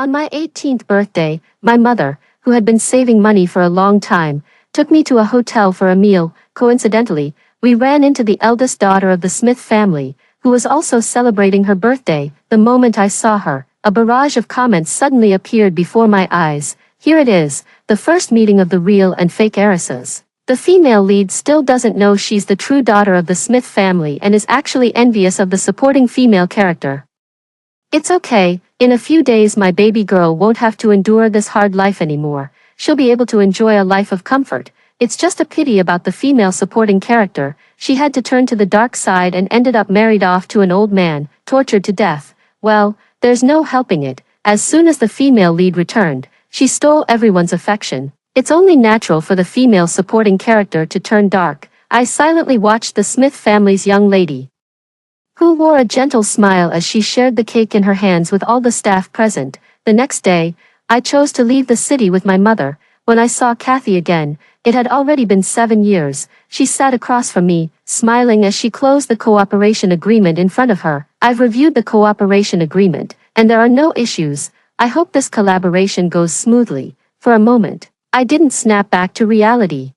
On my 18th birthday, my mother, who had been saving money for a long time, took me to a hotel for a meal. Coincidentally, we ran into the eldest daughter of the Smith family, who was also celebrating her birthday. The moment I saw her, a barrage of comments suddenly appeared before my eyes. Here it is, the first meeting of the real and fake heiresses. The female lead still doesn't know she's the true daughter of the Smith family and is actually envious of the supporting female character. It's okay, in a few days my baby girl won't have to endure this hard life anymore. She'll be able to enjoy a life of comfort. It's just a pity about the female supporting character. She had to turn to the dark side and ended up married off to an old man, tortured to death. Well, there's no helping it. As soon as the female lead returned, she stole everyone's affection. It's only natural for the female supporting character to turn dark. I silently watched the Smith family's young lady, who wore a gentle smile as she shared the cake in her hands with all the staff present. The next day, I chose to leave the city with my mother. When I saw Kathy again, it had already been 7 years. She sat across from me, smiling as she closed the cooperation agreement in front of her. I've reviewed the cooperation agreement, and there are no issues. I hope this collaboration goes smoothly. For a moment, I didn't snap back to reality.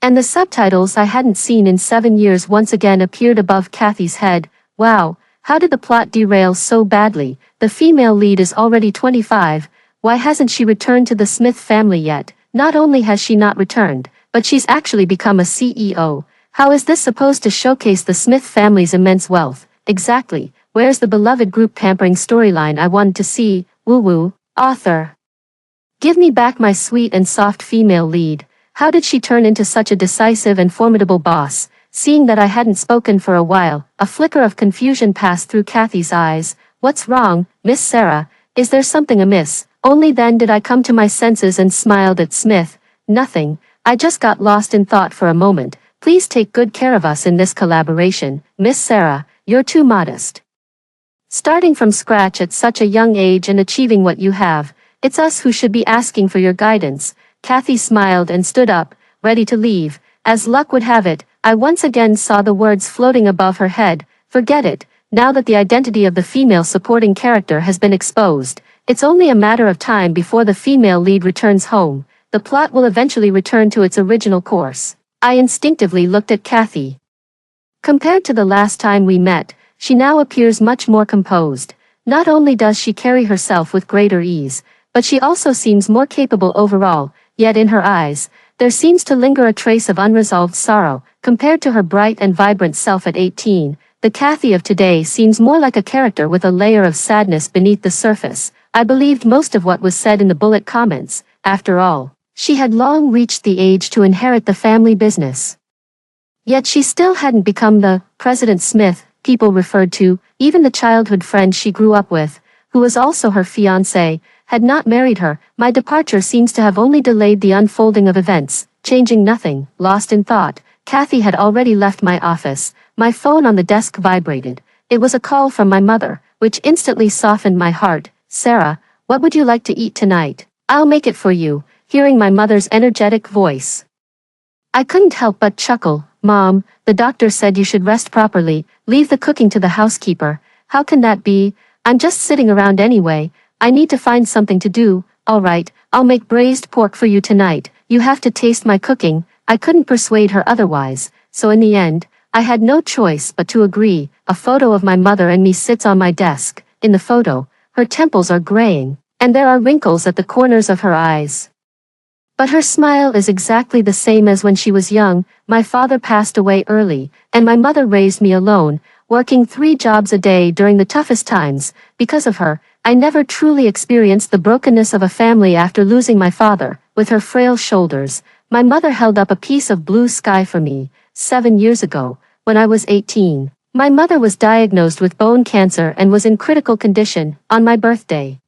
And the subtitles I hadn't seen in 7 years once again appeared above Kathy's head. Wow, how did the plot derail so badly? The female lead is already 25. Why hasn't she returned to the Smith family yet? Not only has she not returned, but she's actually become a CEO. How is this supposed to showcase the Smith family's immense wealth? Exactly, where's the beloved group pampering storyline I wanted to see? Woo-woo. Author. Give me back my sweet and soft female lead. How did she turn into such a decisive and formidable boss? Seeing that I hadn't spoken for a while, a flicker of confusion passed through Kathy's eyes. What's wrong, Miss Sarah? Is there something amiss? Only then did I come to my senses and smiled at Smith. Nothing. I just got lost in thought for a moment. Please take good care of us in this collaboration. Miss Sarah, you're too modest. Starting from scratch at such a young age and achieving what you have, it's us who should be asking for your guidance. Kathy smiled and stood up, ready to leave. As luck would have it, I once again saw the words floating above her head. Forget it. Now that the identity of the female supporting character has been exposed, it's only a matter of time before the female lead returns home. The plot will eventually return to its original course. I instinctively looked at Kathy. Compared to the last time we met, she now appears much more composed. Not only does she carry herself with greater ease, but she also seems more capable overall. Yet in her eyes, there seems to linger a trace of unresolved sorrow. Compared to her bright and vibrant self at 18, the Kathy of today seems more like a character with a layer of sadness beneath the surface. I believed most of what was said in the bullet comments. After all, she had long reached the age to inherit the family business. Yet she still hadn't become the President Smith people referred to. Even the childhood friend she grew up with, who was also her fiancé, had not married her. My departure seems to have only delayed the unfolding of events, changing nothing. Lost in thought, Kathy had already left my office. My phone on the desk vibrated. It was a call from my mother, which instantly softened my heart. Sarah, what would you like to eat tonight? I'll make it for you. Hearing my mother's energetic voice, I couldn't help but chuckle. Mom, the doctor said you should rest properly. Leave the cooking to the housekeeper. How can that be? I'm just sitting around anyway. I need to find something to do. Alright, I'll make braised pork for you tonight. You have to taste my cooking. I couldn't persuade her otherwise, so in the end, I had no choice but to agree. A photo of my mother and me sits on my desk. In the photo, her temples are graying, and there are wrinkles at the corners of her eyes. But her smile is exactly the same as when she was young. My father passed away early, and my mother raised me alone, working 3 jobs a day during the toughest times. Because of her, I never truly experienced the brokenness of a family after losing my father. With her frail shoulders, my mother held up a piece of blue sky for me. 7 years ago, when I was 18, my mother was diagnosed with bone cancer and was in critical condition. On my birthday,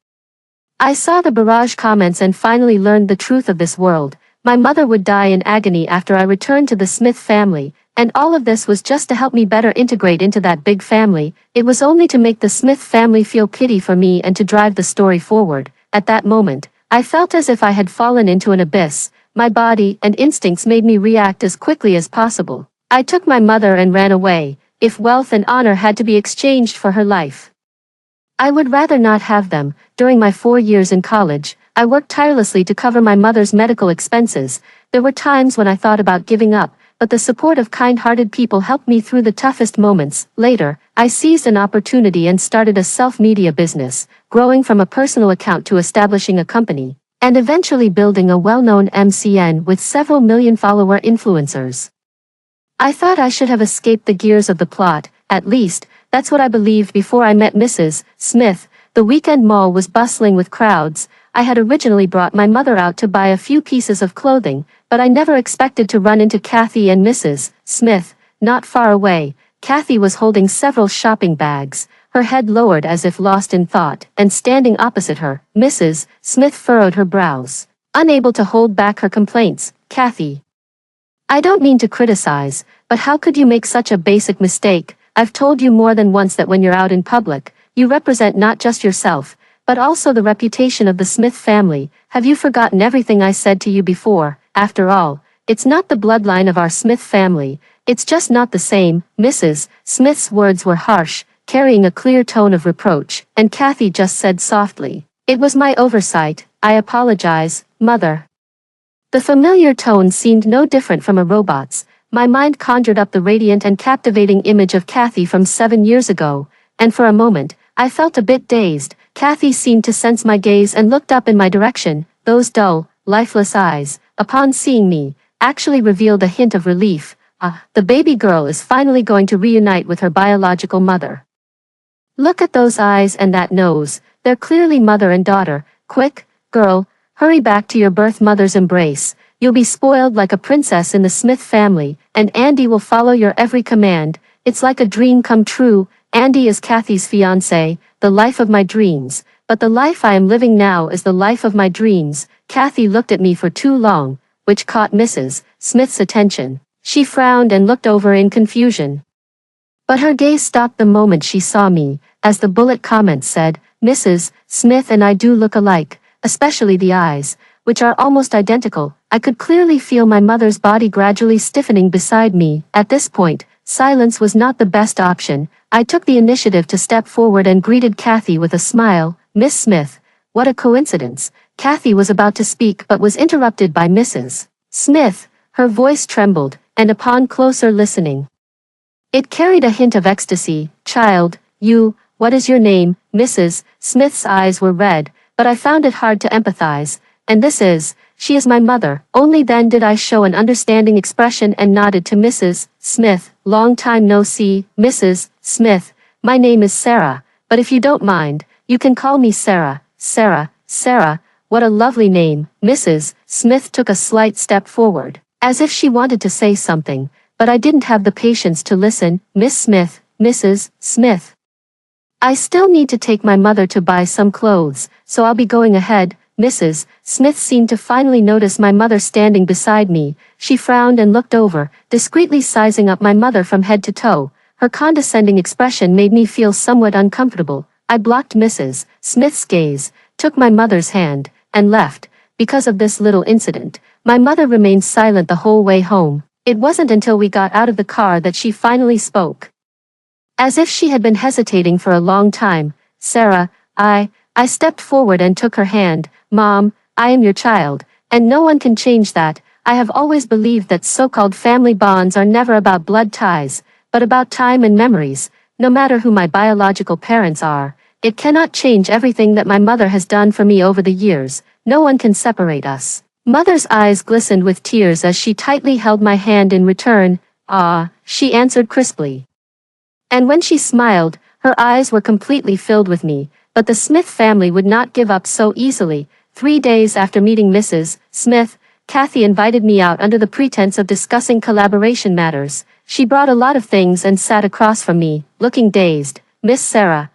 I saw the barrage comments and finally learned the truth of this world. My mother would die in agony after I returned to the Smith family, and all of this was just to help me better integrate into that big family. It was only to make the Smith family feel pity for me and to drive the story forward. At that moment, I felt as if I had fallen into an abyss. My body and instincts made me react as quickly as possible. I took my mother and ran away. If wealth and honor had to be exchanged for her life, I would rather not have them. During my 4 years in college, I worked tirelessly to cover my mother's medical expenses. There were times when I thought about giving up, but the support of kind-hearted people helped me through the toughest moments. Later, I seized an opportunity and started a self-media business, growing from a personal account to establishing a company, and eventually building a well-known MCN with several million follower influencers. I thought I should have escaped the gears of the plot, at least, that's what I believed before I met Mrs. Smith. The weekend mall was bustling with crowds. I had originally brought my mother out to buy a few pieces of clothing, but I never expected to run into Kathy and Mrs. Smith. Not far away, Kathy was holding several shopping bags, her head lowered as if lost in thought, and standing opposite her, Mrs. Smith furrowed her brows, unable to hold back her complaints. Kathy, I don't mean to criticize, but how could you make such a basic mistake? I've told you more than once that when you're out in public, you represent not just yourself, but also the reputation of the Smith family. Have you forgotten everything I said to you before? After all, it's not the bloodline of our Smith family, it's just not the same. Mrs. Smith's words were harsh, carrying a clear tone of reproach, and Kathy just said softly, "It was my oversight, I apologize, Mother." The familiar tone seemed no different from a robot's. My mind conjured up the radiant and captivating image of Kathy from 7 years ago, and for a moment, I felt a bit dazed. Kathy seemed to sense my gaze and looked up in my direction. Those dull, lifeless eyes, upon seeing me, actually revealed a hint of relief. The baby girl is finally going to reunite with her biological mother. Look at those eyes and that nose, they're clearly mother and daughter. Quick, girl, hurry back to your birth mother's embrace. You'll be spoiled like a princess in the Smith family, and Andy will follow your every command. It's like a dream come true. Andy is Kathy's fiancé, the life of my dreams, but the life I am living now is the life of my dreams. Kathy looked at me for too long, which caught Mrs. Smith's attention. She frowned and looked over in confusion. But her gaze stopped the moment she saw me, as the bullet comment said, "Mrs. Smith and I do look alike, especially the eyes, which are almost identical." I could clearly feel my mother's body gradually stiffening beside me. At this point, silence was not the best option. I took the initiative to step forward and greeted Kathy with a smile. "Miss Smith, what a coincidence." Kathy was about to speak but was interrupted by Mrs. Smith. Her voice trembled, and upon closer listening, it carried a hint of ecstasy. "Child, what is your name?" Mrs. Smith's eyes were red, but I found it hard to empathize. "And she is my mother." Only then did I show an understanding expression and nodded to Mrs. Smith. "Long time no see, Mrs. Smith. My name is Sarah, but if you don't mind, you can call me Sarah." Sarah, what a lovely name." Mrs. Smith took a slight step forward, as if she wanted to say something, but I didn't have the patience to listen. "Miss Smith, Mrs. Smith. I still need to take my mother to buy some clothes, so I'll be going ahead." Mrs. Smith seemed to finally notice my mother standing beside me. She frowned and looked over, discreetly sizing up my mother from head to toe. Her condescending expression made me feel somewhat uncomfortable. I blocked Mrs. Smith's gaze, took my mother's hand, and left. Because of this little incident, my mother remained silent the whole way home. It wasn't until we got out of the car that she finally spoke. As if she had been hesitating for a long time. "Sarah, I stepped forward and took her hand. "Mom, I am your child, and no one can change that. I have always believed that so-called family bonds are never about blood ties, but about time and memories. No matter who my biological parents are, it cannot change everything that my mother has done for me over the years. No one can separate us." Mother's eyes glistened with tears as she tightly held my hand in return. "Ah," she answered crisply. And when she smiled, her eyes were completely filled with me. But the Smith family would not give up so easily. 3 days after meeting Mrs. Smith, Kathy invited me out under the pretense of discussing collaboration matters. She brought a lot of things and sat across from me, looking dazed. "Miss Sarah,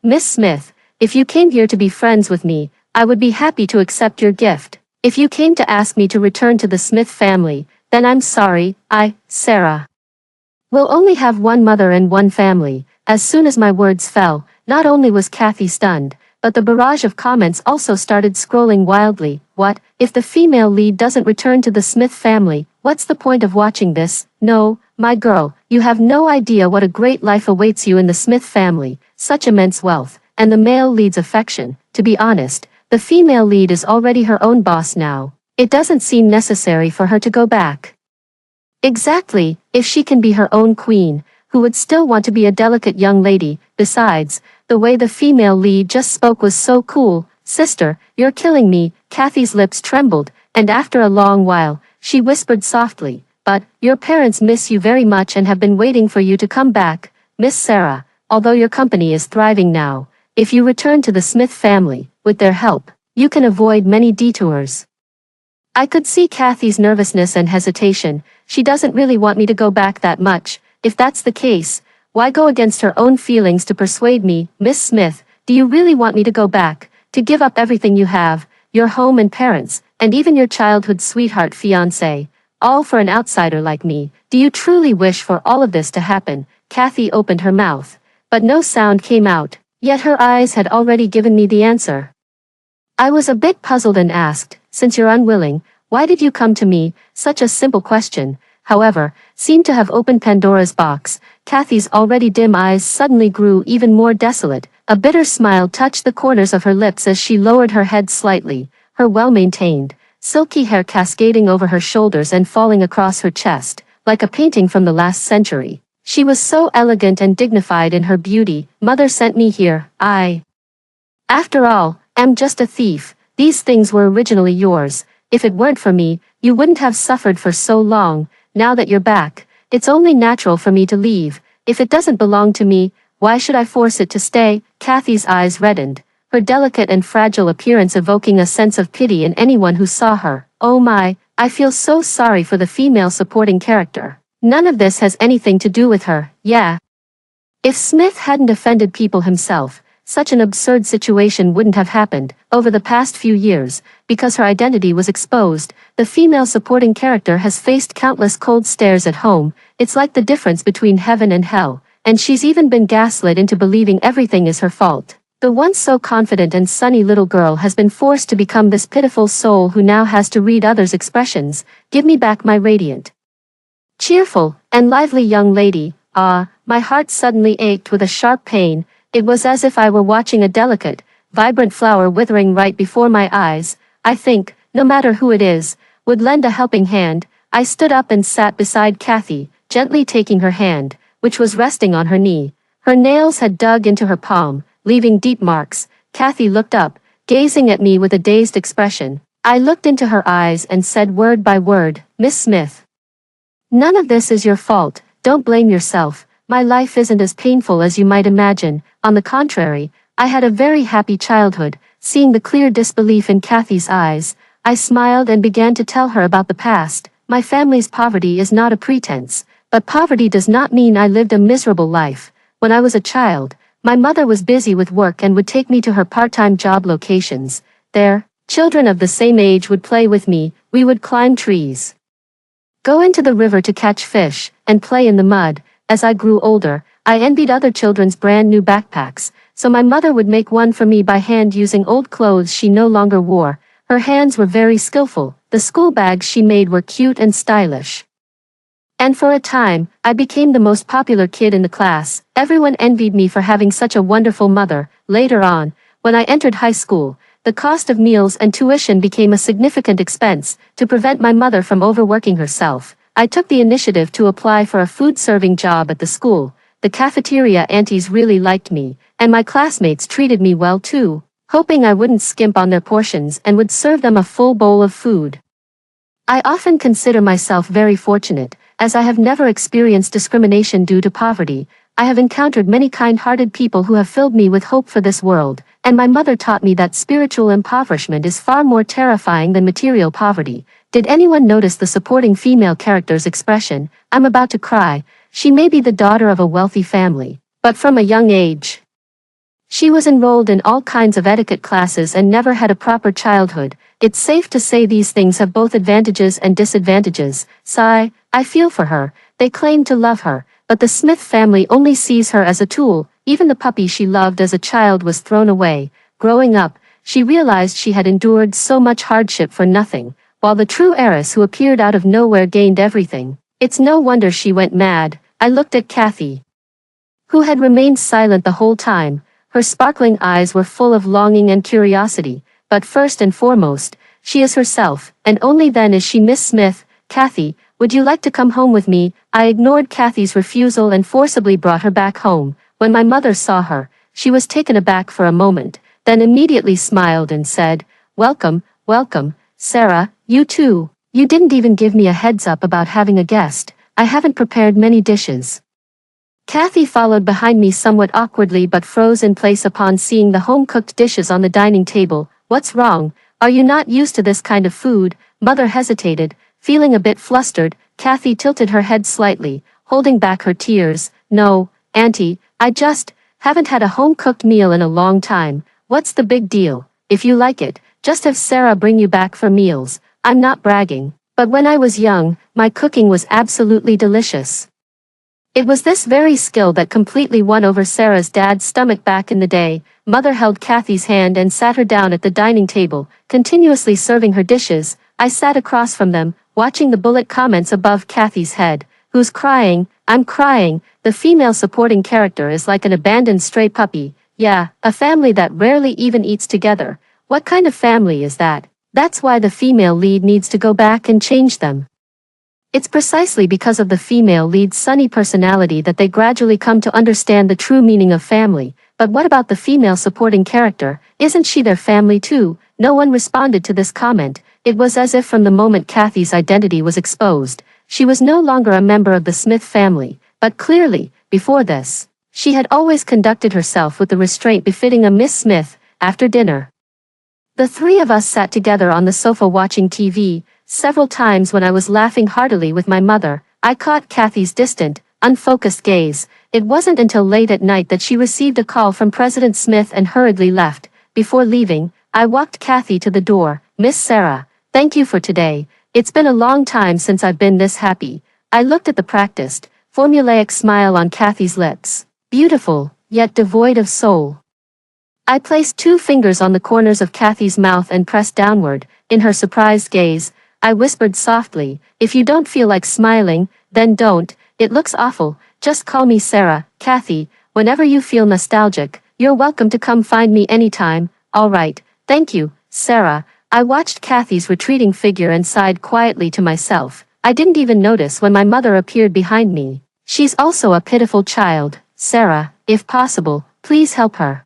Miss Smith, if you came here to be friends with me, I would be happy to accept your gift. If you came to ask me to return to the Smith family, then I'm sorry, Sarah, will only have one mother and one family." As soon as my words fell, not only was Kathy stunned, but the barrage of comments also started scrolling wildly. "What, if the female lead doesn't return to the Smith family? What's the point of watching this? No, my girl, you have no idea what a great life awaits you in the Smith family, such immense wealth, and the male lead's affection. To be honest, the female lead is already her own boss now. It doesn't seem necessary for her to go back. Exactly, if she can be her own queen, who would still want to be a delicate young lady. Besides, the way the female lead just spoke was so cool. Sister, you're killing me. Kathy's lips trembled, and after a long while, she whispered softly, but, your parents miss you very much and have been waiting for you to come back, Miss Sarah, although your company is thriving now. If you return to the Smith family, with their help, you can avoid many detours. I could see Kathy's nervousness and hesitation. She doesn't really want me to go back that much. If that's the case, why go against her own feelings to persuade me? Miss Smith, do you really want me to go back, to give up everything you have, your home and parents, and even your childhood sweetheart fiancé, all for an outsider like me? Do you truly wish for all of this to happen? Kathy opened her mouth, but no sound came out, yet her eyes had already given me the answer. I was a bit puzzled and asked, since you're unwilling, why did you come to me? Such a simple question, however, seemed to have opened Pandora's box. Kathy's already dim eyes suddenly grew even more desolate. A bitter smile touched the corners of her lips as she lowered her head slightly, her well-maintained, silky hair cascading over her shoulders and falling across her chest, like a painting from the last century. She was so elegant and dignified in her beauty. Mother sent me here. After all, am just a thief. These things were originally yours. If it weren't for me, you wouldn't have suffered for so long. Now that you're back, it's only natural for me to leave. If it doesn't belong to me, why should I force it to stay? Kathy's eyes reddened, her delicate and fragile appearance evoking a sense of pity in anyone who saw her. Oh my, I feel so sorry for the female supporting character. None of this has anything to do with her, yeah. If Smith hadn't offended people himself, such an absurd situation wouldn't have happened. Over the past few years, because her identity was exposed, the female supporting character has faced countless cold stares at home. It's like the difference between heaven and hell, and she's even been gaslit into believing everything is her fault. The once so confident and sunny little girl has been forced to become this pitiful soul who now has to read others' expressions. Give me back my radiant, cheerful, and lively young lady. My heart suddenly ached with a sharp pain. It was as if I were watching a delicate, vibrant flower withering right before my eyes. I think, no matter who it is, would lend a helping hand. I stood up and sat beside Kathy, gently taking her hand, which was resting on her knee. Her nails had dug into her palm, leaving deep marks. Kathy looked up, gazing at me with a dazed expression. I looked into her eyes and said word by word, Miss Smith, none of this is your fault. Don't blame yourself. My life isn't as painful as you might imagine. On the contrary, I had a very happy childhood. Seeing the clear disbelief in Kathy's eyes, I smiled and began to tell her about the past. My family's poverty is not a pretense, but poverty does not mean I lived a miserable life. When I was a child, my mother was busy with work and would take me to her part-time job locations. There, children of the same age would play with me. We would climb trees, go into the river to catch fish, and play in the mud. As I grew older, I envied other children's brand new backpacks, so my mother would make one for me by hand using old clothes she no longer wore. Her hands were very skillful. The school bags she made were cute and stylish. And for a time, I became the most popular kid in the class. Everyone envied me for having such a wonderful mother. Later on, when I entered high school, the cost of meals and tuition became a significant expense. To prevent my mother from overworking herself, I took the initiative to apply for a food-serving job at the school. The cafeteria aunties really liked me, and my classmates treated me well too, hoping I wouldn't skimp on their portions and would serve them a full bowl of food. I often consider myself very fortunate, as I have never experienced discrimination due to poverty. I have encountered many kind-hearted people who have filled me with hope for this world, and my mother taught me that spiritual impoverishment is far more terrifying than material poverty. Did anyone notice the supporting female character's expression? I'm about to cry. She may be the daughter of a wealthy family, but from a young age, she was enrolled in all kinds of etiquette classes and never had a proper childhood. It's safe to say these things have both advantages and disadvantages. Sigh, I feel for her. They claim to love her, but the Smith family only sees her as a tool. Even the puppy she loved as a child was thrown away. Growing up, she realized she had endured so much hardship for nothing, while the true heiress who appeared out of nowhere gained everything. It's no wonder she went mad. I looked at Kathy, who had remained silent the whole time. Her sparkling eyes were full of longing and curiosity. But first and foremost, she is herself, and only then is she Miss Smith. Kathy, would you like to come home with me? I ignored Kathy's refusal and forcibly brought her back home. When my mother saw her, she was taken aback for a moment, then immediately smiled and said, "Welcome, welcome, Sarah, you too. You didn't even give me a heads up about having a guest. I haven't prepared many dishes." Kathy followed behind me somewhat awkwardly but froze in place upon seeing the home-cooked dishes on the dining table. "What's wrong? Are you not used to this kind of food?" Mother hesitated, feeling a bit flustered. Kathy tilted her head slightly, holding back her tears. "No, Auntie, I just haven't had a home-cooked meal in a long time. What's the big deal? If you like it, just have Sarah bring you back for meals. I'm not bragging, but when I was young, my cooking was absolutely delicious." It was this very skill that completely won over Sarah's dad's stomach back in the day. Mother held Kathy's hand and sat her down at the dining table, continuously serving her dishes. I sat across from them, watching the bullet comments above Kathy's head. "Who's crying? I'm crying. The female supporting character is like an abandoned stray puppy. Yeah, a family that rarely even eats together. What kind of family is that? That's why the female lead needs to go back and change them." It's precisely because of the female lead's sunny personality that they gradually come to understand the true meaning of family. But what about the female supporting character? Isn't she their family too? No one responded to this comment. It was as if from the moment Kathy's identity was exposed, she was no longer a member of the Smith family. But clearly, before this, she had always conducted herself with the restraint befitting a Miss Smith. After dinner, the three of us sat together on the sofa watching TV. Several times when I was laughing heartily with my mother, I caught Kathy's distant, unfocused gaze. It wasn't until late at night that she received a call from President Smith and hurriedly left. Before leaving, I walked Kathy to the door. "Miss Sarah, thank you for today. It's been a long time since I've been this happy." I looked at the practiced, formulaic smile on Kathy's lips. Beautiful, yet devoid of soul. I placed 2 fingers on the corners of Kathy's mouth and pressed downward. In her surprised gaze, I whispered softly, "If you don't feel like smiling, then don't. It looks awful. Just call me Sarah." "Kathy, whenever you feel nostalgic, you're welcome to come find me anytime." "All right, thank you, Sarah." I watched Kathy's retreating figure and sighed quietly to myself. I didn't even notice when my mother appeared behind me. "She's also a pitiful child. Sarah, if possible, please help her."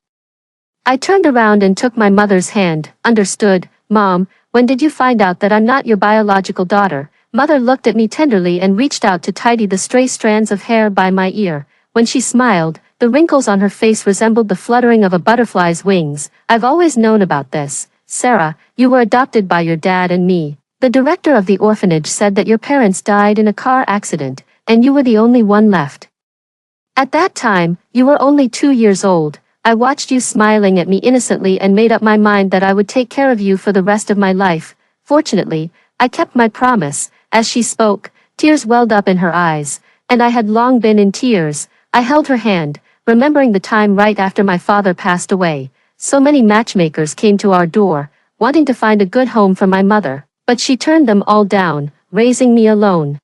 I turned around and took my mother's hand. "Understood, Mom. When did you find out that I'm not your biological daughter?" Mother looked at me tenderly and reached out to tidy the stray strands of hair by my ear. When she smiled, the wrinkles on her face resembled the fluttering of a butterfly's wings. "I've always known about this. Sarah, you were adopted by your dad and me. The director of the orphanage said that your parents died in a car accident, and you were the only one left. At that time, you were only 2 years old. I watched you smiling at me innocently and made up my mind that I would take care of you for the rest of my life. Fortunately, I kept my promise." As she spoke, tears welled up in her eyes, and I had long been in tears. I held her hand, remembering the time right after my father passed away. So many matchmakers came to our door, wanting to find a good home for my mother, but she turned them all down, raising me alone.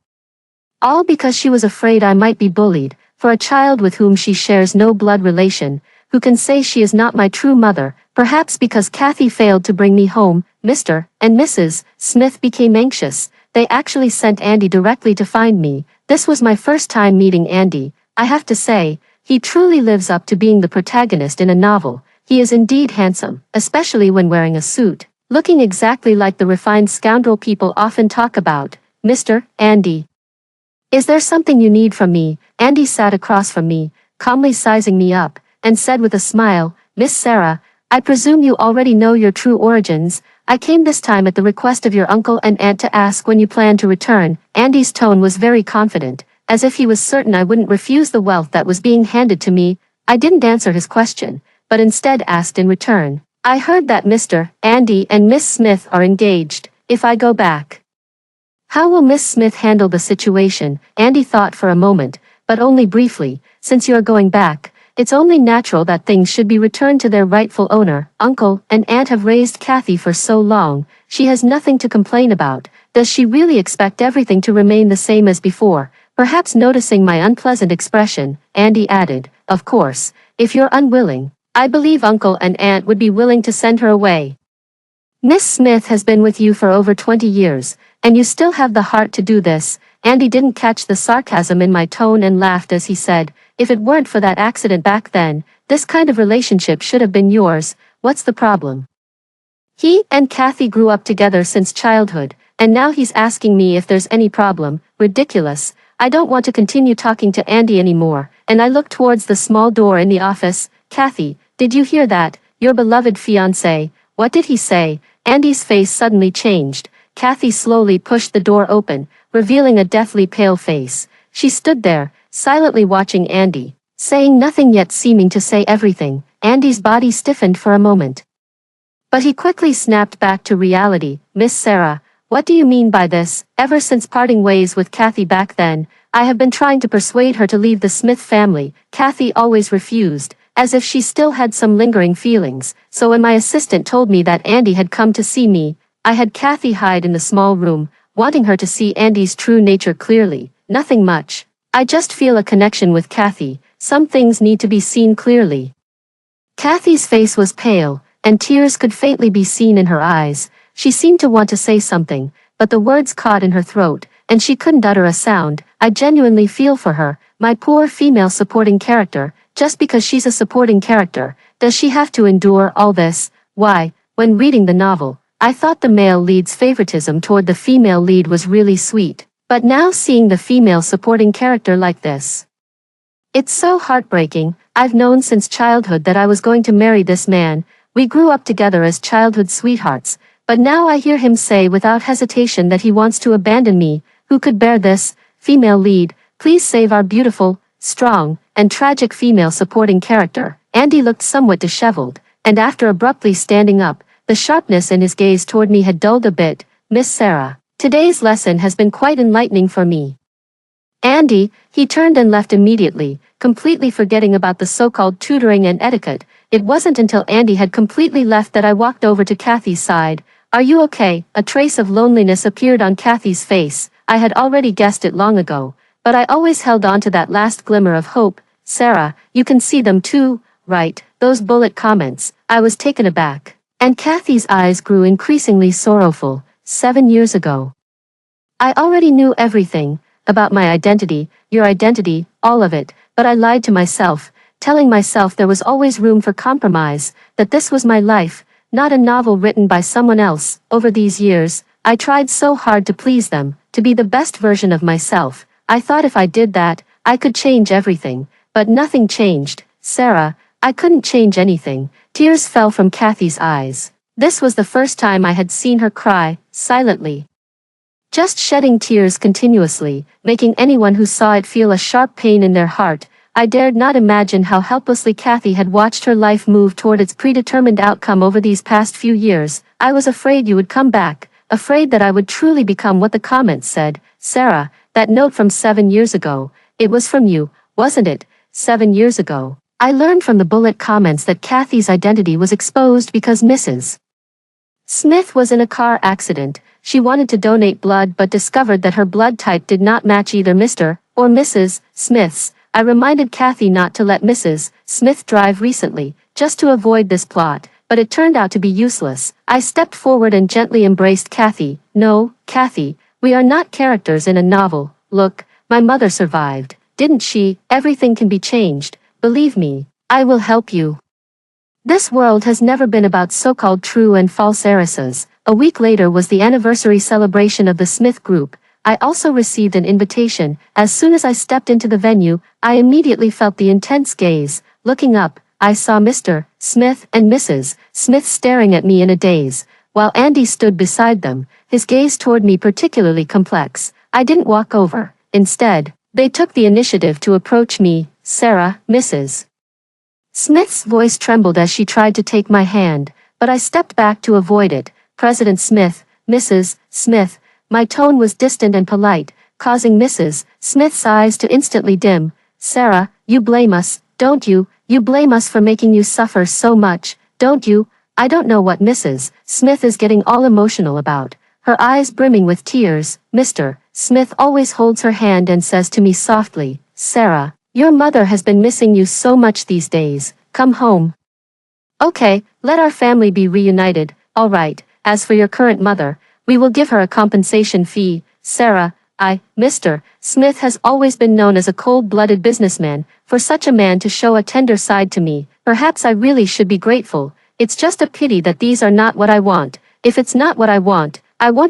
All because she was afraid I might be bullied. For a child with whom she shares no blood relation, who can say she is not my true mother? Perhaps because Kathy failed to bring me home, Mr. and Mrs. Smith became anxious. They actually sent Andy directly to find me. This was my first time meeting Andy. I have to say, he truly lives up to being the protagonist in a novel. He is indeed handsome, especially when wearing a suit, looking exactly like the refined scoundrel people often talk about. "Mr. Andy, is there something you need from me?" Andy sat across from me, calmly sizing me up, and said with a smile, "Miss Sarah, I presume you already know your true origins. I came this time at the request of your uncle and aunt to ask when you plan to return." Andy's tone was very confident, as if he was certain I wouldn't refuse the wealth that was being handed to me. I didn't answer his question, but instead asked in return, "I heard that Mr. Andy and Miss Smith are engaged. If I go back, how will Miss Smith handle the situation?" Andy thought for a moment, but only briefly. "Since you're going back, it's only natural that things should be returned to their rightful owner. Uncle and aunt have raised Kathy for so long, she has nothing to complain about. Does she really expect everything to remain the same as before?" Perhaps noticing my unpleasant expression, Andy added, "Of course, if you're unwilling, I believe uncle and aunt would be willing to send her away. Miss Smith has been with you for over 20 years, and you still have the heart to do this. Andy didn't catch the sarcasm in my tone and laughed as he said, if it weren't for that accident back then, this kind of relationship should have been yours. What's the problem? He and Kathy grew up together since childhood, and now he's asking me if there's any problem. Ridiculous. I don't want to continue talking to Andy anymore, and I look towards the small door in the office. Kathy, did you hear that? Your beloved fiancé. What did he say? Andy's face suddenly changed. Kathy slowly pushed the door open, revealing a deathly pale face. She stood there, silently watching Andy, saying nothing yet seeming to say everything. Andy's body stiffened for a moment. But he quickly snapped back to reality. Miss Sarah, what do you mean by this? Ever since parting ways with Kathy back then, I have been trying to persuade her to leave the Smith family. Kathy always refused, as if she still had some lingering feelings. So when my assistant told me that Andy had come to see me, I had Kathy hide in the small room, wanting her to see Andy's true nature clearly. Nothing much. I just feel a connection with Kathy. Some things need to be seen clearly. Kathy's face was pale, and tears could faintly be seen in her eyes. She seemed to want to say something, but the words caught in her throat, and she couldn't utter a sound. I genuinely feel for her, my poor female supporting character. Just because she's a supporting character, does she have to endure all this? Why, when reading the novel, I thought the male lead's favoritism toward the female lead was really sweet, but now seeing the female supporting character like this, it's so heartbreaking. I've known since childhood that I was going to marry this man. We grew up together as childhood sweethearts, but now I hear him say without hesitation that he wants to abandon me. Who could bear this? Female lead, please save our beautiful, strong, and tragic female supporting character. Andy looked somewhat disheveled, and after abruptly standing up, the sharpness in his gaze toward me had dulled a bit. Miss Sarah, today's lesson has been quite enlightening for me. Andy, he turned and left immediately, completely forgetting about the so-called tutoring and etiquette. It wasn't until Andy had completely left that I walked over to Kathy's side. Are you okay? A trace of loneliness appeared on Kathy's face. I had already guessed it long ago, but I always held on to that last glimmer of hope. Sarah, you can see them too, right? Those bullet comments. I was taken aback, and Kathy's eyes grew increasingly sorrowful. 7 years ago, I already knew everything about my identity, your identity, all of it, but I lied to myself, telling myself there was always room for compromise, that this was my life, not a novel written by someone else. Over these years, I tried so hard to please them, to be the best version of myself. I thought if I did that, I could change everything, but nothing changed. Sarah, I couldn't change anything. Tears fell from Kathy's eyes. This was the first time I had seen her cry, silently. Just shedding tears continuously, making anyone who saw it feel a sharp pain in their heart. I dared not imagine how helplessly Kathy had watched her life move toward its predetermined outcome over these past few years. I was afraid you would come back, afraid that I would truly become what the comments said. Sarah, that note from 7 years ago, it was from you, wasn't it? 7 years ago, I learned from the bullet comments that Kathy's identity was exposed because Mrs. Smith was in a car accident. She wanted to donate blood but discovered that her blood type did not match either Mr. or Mrs. Smith's. I reminded Kathy not to let Mrs. Smith drive recently, just to avoid this plot, but it turned out to be useless. I stepped forward and gently embraced Kathy. No, Kathy, we are not characters in a novel. Look, my mother survived, didn't she? Everything can be changed. Believe me, I will help you. This world has never been about so-called true and false heiresses. A week later was the anniversary celebration of the Smith Group. I also received an invitation. As soon as I stepped into the venue, I immediately felt the intense gaze. Looking up, I saw Mr. Smith and Mrs. Smith staring at me in a daze, while Andy stood beside them, his gaze toward me particularly complex. I didn't walk over. Instead, they took the initiative to approach me. Sarah, Mrs. Smith's voice trembled as she tried to take my hand, but I stepped back to avoid it. President Smith, Mrs. Smith. My tone was distant and polite, causing Mrs. Smith's eyes to instantly dim. Sarah, you blame us, don't you? You blame us for making you suffer so much, don't you? I don't know what Mrs. Smith is getting all emotional about, her eyes brimming with tears. Mr. Smith always holds her hand and says to me softly, Sarah, your mother has been missing you so much these days. Come home. Okay, let our family be reunited, alright. As for your current mother, we will give her a compensation fee. Sarah, Mr. Smith has always been known as a cold-blooded businessman. For such a man to show a tender side to me, perhaps I really should be grateful. It's just a pity that these are not what I want. If it's not what I won't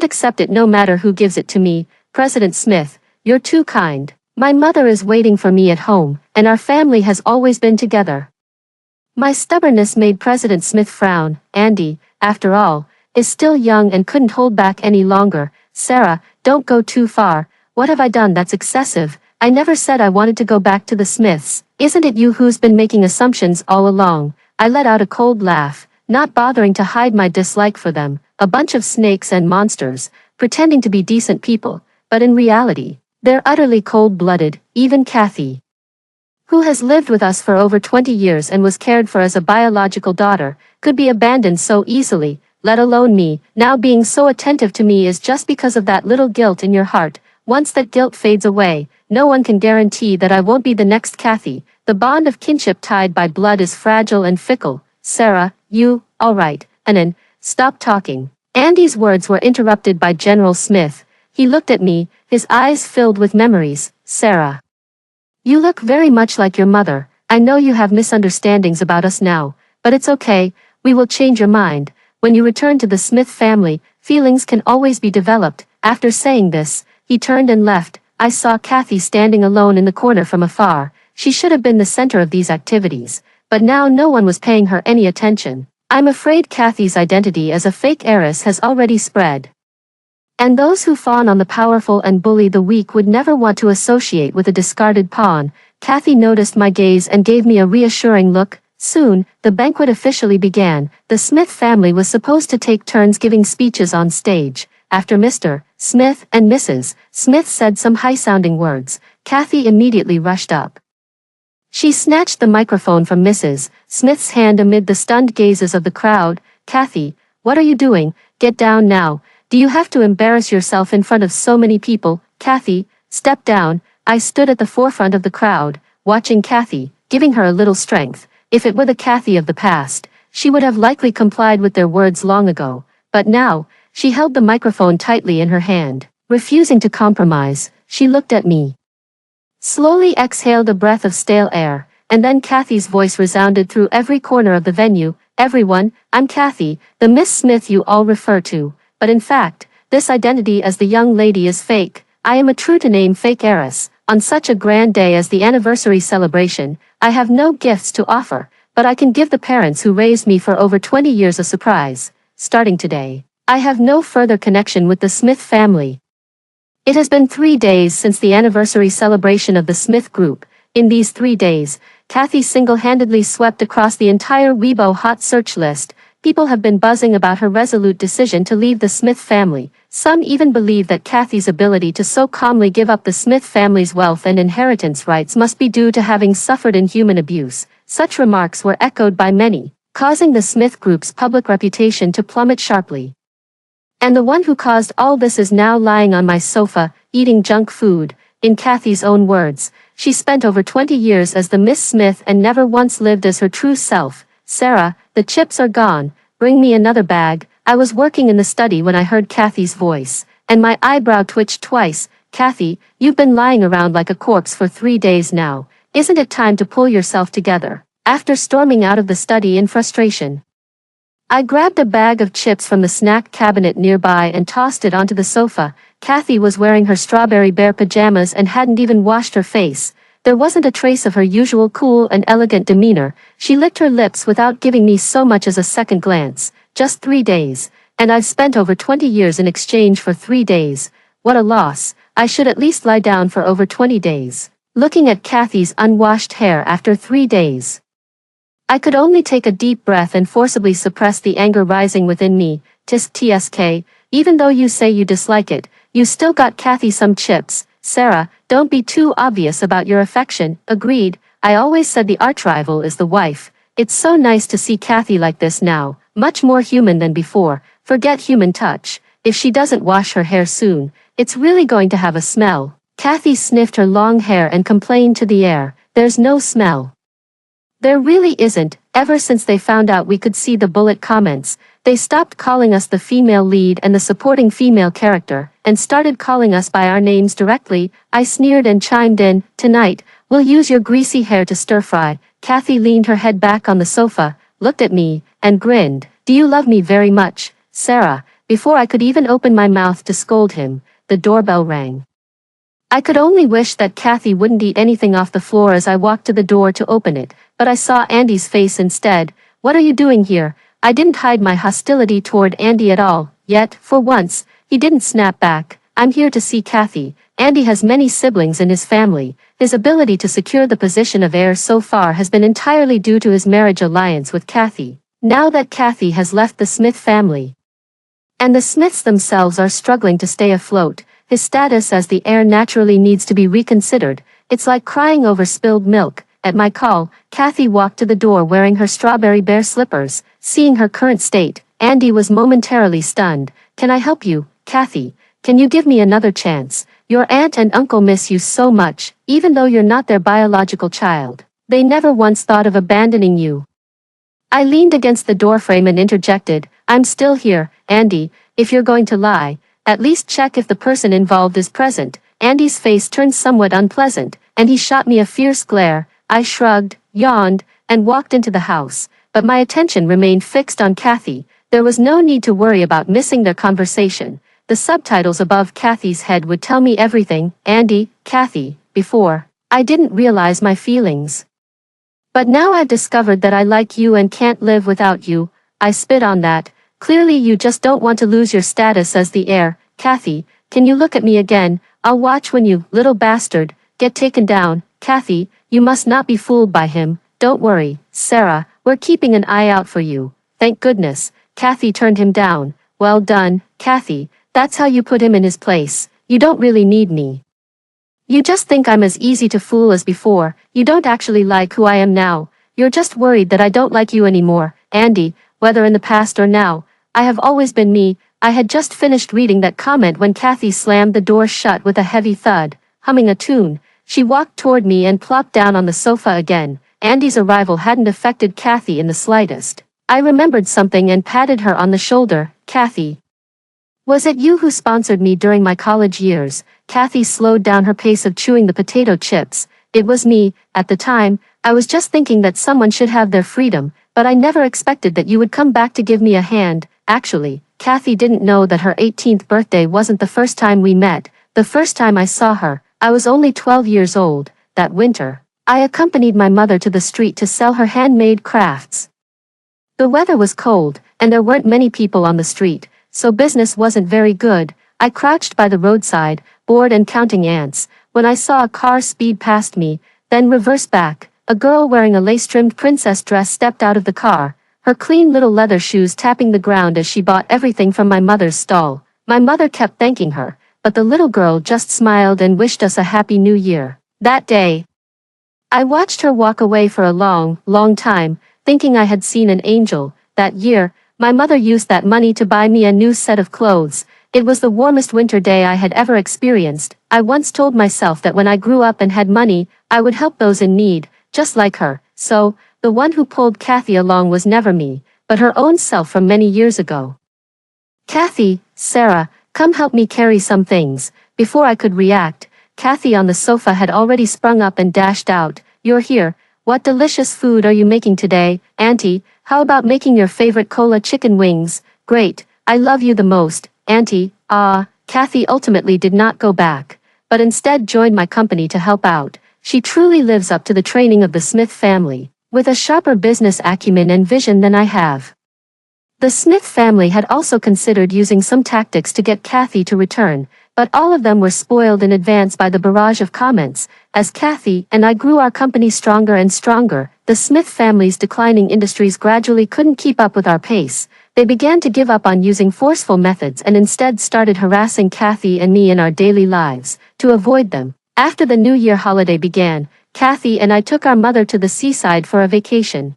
accept it no matter who gives it to me. President Smith, you're too kind. My mother is waiting for me at home, and our family has always been together. My stubbornness made President Smith frown. Andy, after all, is still young and couldn't hold back any longer. Sarah, don't go too far. What have I done that's excessive? I never said I wanted to go back to the Smiths. Isn't it you who's been making assumptions all along? I let out a cold laugh, not bothering to hide my dislike for them, a bunch of snakes and monsters, pretending to be decent people, but in reality, they're utterly cold-blooded, even Kathy, who has lived with us for over 20 years and was cared for as a biological daughter, could be abandoned so easily, let alone me. Now being so attentive to me is just because of that little guilt in your heart. Once that guilt fades away, no one can guarantee that I won't be the next Kathy. The bond of kinship tied by blood is fragile and fickle. Sarah, alright, Anan, stop talking. Andy's words were interrupted by General Smith. He looked at me, his eyes filled with memories. Sarah, you look very much like your mother. I know you have misunderstandings about us now, but it's okay, we will change your mind. When you return to the Smith family, feelings can always be developed. After saying this, he turned and left. I saw Kathy standing alone in the corner from afar. She should have been the center of these activities, but now no one was paying her any attention. I'm afraid Kathy's identity as a fake heiress has already spread. And those who fawn on the powerful and bully the weak would never want to associate with a discarded pawn. Kathy noticed my gaze and gave me a reassuring look. Soon, the banquet officially began. The Smith family was supposed to take turns giving speeches on stage. After Mr. Smith and Mrs. Smith said some high-sounding words, Kathy immediately rushed up. She snatched the microphone from Mrs. Smith's hand amid the stunned gazes of the crowd. Kathy, what are you doing? Get down now. Do you have to embarrass yourself in front of so many people? Kathy, step down. I stood at the forefront of the crowd, watching Kathy, giving her a little strength. If it were the Kathy of the past, she would have likely complied with their words long ago. But now, she held the microphone tightly in her hand. Refusing to compromise, she looked at me. Slowly exhaled a breath of stale air, and then Kathy's voice resounded through every corner of the venue. Everyone, I'm Kathy, the Miss Smith you all refer to. But in fact, this identity as the young lady is fake. I am a true-to-name fake heiress. On such a grand day as the anniversary celebration, I have no gifts to offer, but I can give the parents who raised me for over 20 years a surprise. Starting today, I have no further connection with the Smith family. It has been 3 days since the anniversary celebration of the Smith group. In these 3 days, Kathy single-handedly swept across the entire Weibo hot search list. People have been buzzing about her resolute decision to leave the Smith family. Some even believe that Kathy's ability to so calmly give up the Smith family's wealth and inheritance rights must be due to having suffered inhuman abuse. Such remarks were echoed by many, causing the Smith group's public reputation to plummet sharply. And the one who caused all this is now lying on my sofa, eating junk food. In Kathy's own words, she spent over 20 years as the Miss Smith and never once lived as her true self. Sarah, the chips are gone, bring me another bag. I was working in the study when I heard Kathy's voice, and my eyebrow twitched twice. Kathy, you've been lying around like a corpse for 3 days now. Isn't it time to pull yourself together? After storming out of the study in frustration, I grabbed a bag of chips from the snack cabinet nearby and tossed it onto the sofa. Kathy was wearing her strawberry bear pajamas and hadn't even washed her face. There wasn't a trace of her usual cool and elegant demeanor. She licked her lips without giving me so much as a second glance. Just 3 days, and I've spent over 20 years in exchange for 3 days. What a loss. I should at least lie down for over 20 days. Looking at Kathy's unwashed hair after 3 days, I could only take a deep breath and forcibly suppress the anger rising within me. TSK, even though you say you dislike it, you still got Kathy some chips. Sarah, don't be too obvious about your affection. Agreed. I always said the archrival is the wife. It's so nice to see Kathy like this now, much more human than before. Forget human touch. If she doesn't wash her hair soon, it's really going to have a smell. Kathy sniffed her long hair and complained to the air. There's no smell. There really isn't. Ever since they found out we could see the bullet comments, they stopped calling us the female lead and the supporting female character, and started calling us by our names directly. I sneered and chimed in, "Tonight, we'll use your greasy hair to stir-fry." Kathy leaned her head back on the sofa, looked at me, and grinned. "Do you love me very much, Sarah?" Before I could even open my mouth to scold him, the doorbell rang. I could only wish that Kathy wouldn't eat anything off the floor as I walked to the door to open it, but I saw Andy's face instead. "What are you doing here?" I didn't hide my hostility toward Andy at all, yet, for once, he didn't snap back. "I'm here to see Kathy." Andy has many siblings in his family. His ability to secure the position of heir so far has been entirely due to his marriage alliance with Kathy. Now that Kathy has left the Smith family, and the Smiths themselves are struggling to stay afloat, his status as the heir naturally needs to be reconsidered. It's like crying over spilled milk. At my call, Kathy walked to the door wearing her strawberry bear slippers. Seeing her current state, Andy was momentarily stunned. "Can I help you, Kathy? Can you give me another chance? Your aunt and uncle miss you so much, even though you're not their biological child. They never once thought of abandoning you." I leaned against the doorframe and interjected, "I'm still here, Andy. If you're going to lie, at least check if the person involved is present." Andy's face turned somewhat unpleasant, and he shot me a fierce glare. I shrugged, yawned, and walked into the house, but my attention remained fixed on Kathy. There was no need to worry about missing their conversation. The subtitles above Kathy's head would tell me everything. "Andy, Kathy." Before, I didn't realize my feelings, but now I've discovered that I like you and can't live without you. I spit on that. "Clearly you just don't want to lose your status as the heir. Kathy, can you look at me again? I'll watch when you, little bastard, get taken down." "Kathy, you must not be fooled by him. Don't worry, Sarah, we're keeping an eye out for you." "Thank goodness." Kathy turned him down. "Well done, Kathy. That's how you put him in his place. You don't really need me. You just think I'm as easy to fool as before. You don't actually like who I am now. You're just worried that I don't like you anymore." "Andy, whether in the past or now, I have always been me." I had just finished reading that comment when Kathy slammed the door shut with a heavy thud. Humming a tune, she walked toward me and plopped down on the sofa again. Andy's arrival hadn't affected Kathy in the slightest. I remembered something and patted her on the shoulder. "Kathy, was it you who sponsored me during my college years?" Kathy slowed down her pace of chewing the potato chips. "It was me. At the time, I was just thinking that someone should have their freedom, but I never expected that you would come back to give me a hand." Actually, Kathy didn't know that her 18th birthday wasn't the first time we met. The first time I saw her, I was only 12 years old. That winter, I accompanied my mother to the street to sell her handmade crafts. The weather was cold, and there weren't many people on the street, so business wasn't very good. I crouched by the roadside, bored and counting ants, when I saw a car speed past me, then reverse back. A girl wearing a lace-trimmed princess dress stepped out of the car, her clean little leather shoes tapping the ground as she bought everything from my mother's stall. My mother kept thanking her, but the little girl just smiled and wished us a happy new year. That day, I watched her walk away for a long, long time, thinking I had seen an angel. That year, my mother used that money to buy me a new set of clothes. It was the warmest winter day I had ever experienced. I once told myself that when I grew up and had money, I would help those in need, just like her. So, the one who pulled Kathy along was never me, but her own self from many years ago. "Kathy, Sarah, come help me carry some things." Before I could react, Kathy on the sofa had already sprung up and dashed out. "You're here. What delicious food are you making today, Auntie? How about making your favorite cola chicken wings?" "Great, I love you the most, Auntie." Kathy ultimately did not go back, but instead joined my company to help out. She truly lives up to the training of the Smith family, with a sharper business acumen and vision than I have. The Smith family had also considered using some tactics to get Kathy to return, but all of them were spoiled in advance by the barrage of comments. As Kathy and I grew our company stronger and stronger, the Smith family's declining industries gradually couldn't keep up with our pace. They began to give up on using forceful methods and instead started harassing Kathy and me in our daily lives. To avoid them, after the New Year holiday began, Kathy and I took our mother to the seaside for a vacation.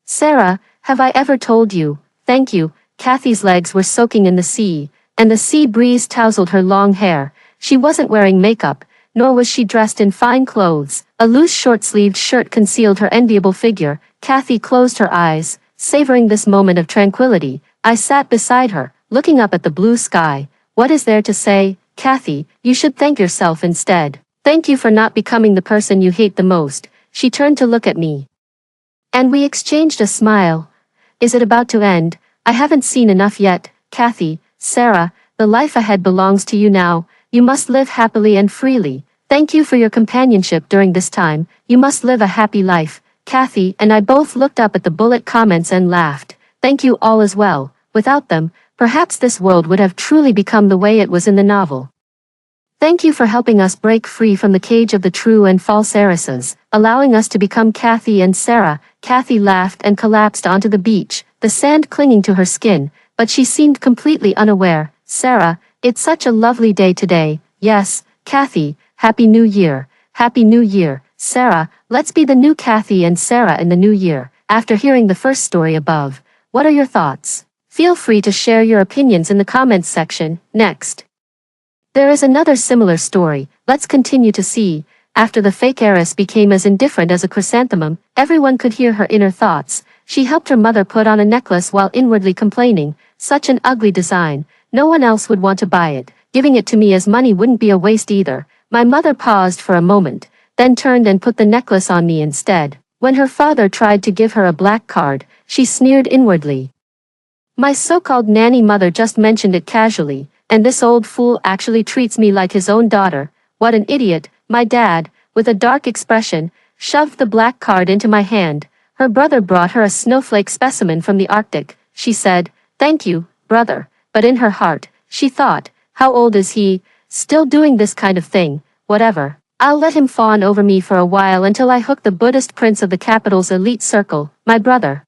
"Sarah, have I ever told you?" "Thank you." Kathy's legs were soaking in the sea, and the sea breeze tousled her long hair. She wasn't wearing makeup, nor was she dressed in fine clothes. A loose short-sleeved shirt concealed her enviable figure. Kathy closed her eyes, savoring this moment of tranquility. I sat beside her, looking up at the blue sky. What is there to say, Kathy? You should thank yourself instead. Thank you for not becoming the person you hate the most. She turned to look at me. And we exchanged a smile. Is it about to end? I haven't seen enough yet, Kathy. Sarah, the life ahead belongs to you now. You must live happily and freely. Thank you for your companionship during this time. You must live a happy life. Kathy and I both looked up at the bullet comments and laughed. Thank you all as well. Without them, perhaps this world would have truly become the way it was in the novel. Thank you for helping us break free from the cage of the true and false heiresses, allowing us to become Kathy and Sarah. Kathy laughed and collapsed onto the beach, the sand clinging to her skin, but she seemed completely unaware. Sarah, it's such a lovely day today. Yes, Kathy, Happy New Year. Happy New Year. Sarah, let's be the new Kathy and Sarah in the new year. After hearing the first story above, what are your thoughts? Feel free to share your opinions in the comments section. Next. There is another similar story. Let's continue to see. After the fake heiress became as indifferent as a chrysanthemum, everyone could hear her inner thoughts. She helped her mother put on a necklace while inwardly complaining, such an ugly design. No one else would want to buy it. Giving it to me as money wouldn't be a waste either. My mother paused for a moment, then turned and put the necklace on me instead. When her father tried to give her a black card, she sneered inwardly. My so-called nanny mother just mentioned it casually, and this old fool actually treats me like his own daughter. What an idiot. My dad, with a dark expression, shoved the black card into my hand. Her brother brought her a snowflake specimen from the Arctic. She said, "Thank you, brother." But in her heart, she thought, how old is he? Still doing this kind of thing. Whatever. I'll let him fawn over me for a while until I hook the Buddhist prince of the capital's elite circle, my brother.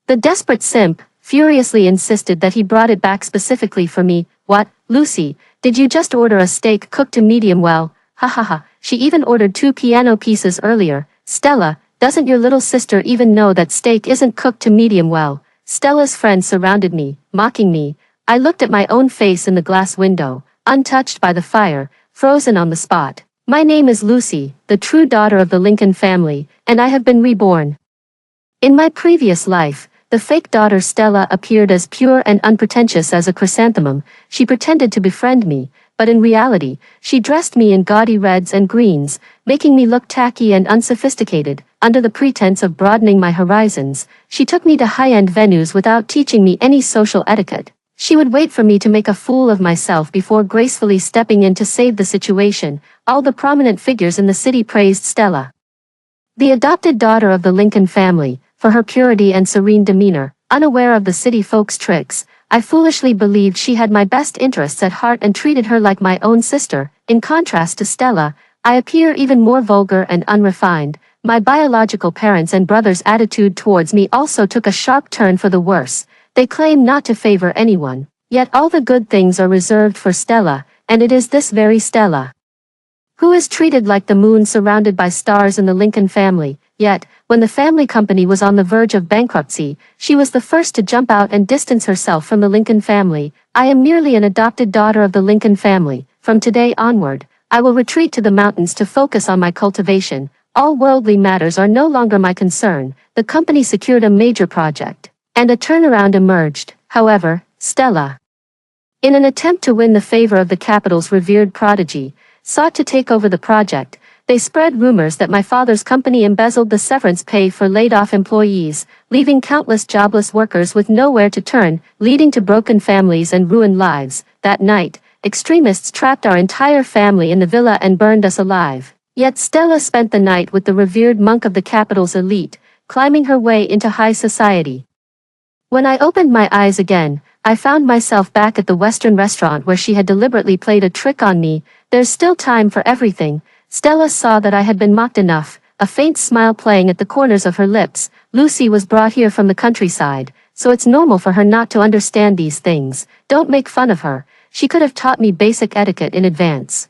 The desperate simp furiously insisted that he brought it back specifically for me. What, Lucy, did you just order a steak cooked to medium well? Ha ha ha, she even ordered 2 piano pieces earlier. Stella, doesn't your little sister even know that steak isn't cooked to medium well? Stella's friends surrounded me, mocking me. I looked at my own face in the glass window, untouched by the fire, frozen on the spot. My name is Lucy, the true daughter of the Lincoln family, and I have been reborn. In my previous life, the fake daughter Stella appeared as pure and unpretentious as a chrysanthemum. She pretended to befriend me, but in reality, she dressed me in gaudy reds and greens, making me look tacky and unsophisticated. Under the pretense of broadening my horizons, she took me to high-end venues without teaching me any social etiquette. She would wait for me to make a fool of myself before gracefully stepping in to save the situation. All the prominent figures in the city praised Stella, the adopted daughter of the Lincoln family, for her purity and serene demeanor. Unaware of the city folks' tricks, I foolishly believed she had my best interests at heart and treated her like my own sister. In contrast to Stella, I appear even more vulgar and unrefined. My biological parents' and brother's attitude towards me also took a sharp turn for the worse. They claim not to favor anyone, yet all the good things are reserved for Stella, and it is this very Stella who is treated like the moon surrounded by stars in the Lincoln family. Yet, when the family company was on the verge of bankruptcy, she was the first to jump out and distance herself from the Lincoln family. I am merely an adopted daughter of the Lincoln family. From today onward, I will retreat to the mountains to focus on my cultivation. All worldly matters are no longer my concern. The company secured a major project, and a turnaround emerged. However, Stella, in an attempt to win the favor of the capital's revered prodigy, sought to take over the project. They spread rumors that my father's company embezzled the severance pay for laid-off employees, leaving countless jobless workers with nowhere to turn, leading to broken families and ruined lives. That night, extremists trapped our entire family in the villa and burned us alive. Yet Stella spent the night with the revered monk of the capital's elite, climbing her way into high society. When I opened my eyes again, I found myself back at the Western restaurant where she had deliberately played a trick on me. There's still time for everything. Stella saw that I had been mocked enough, a faint smile playing at the corners of her lips. Lucy was brought here from the countryside, so it's normal for her not to understand these things. Don't make fun of her. She could have taught me basic etiquette in advance.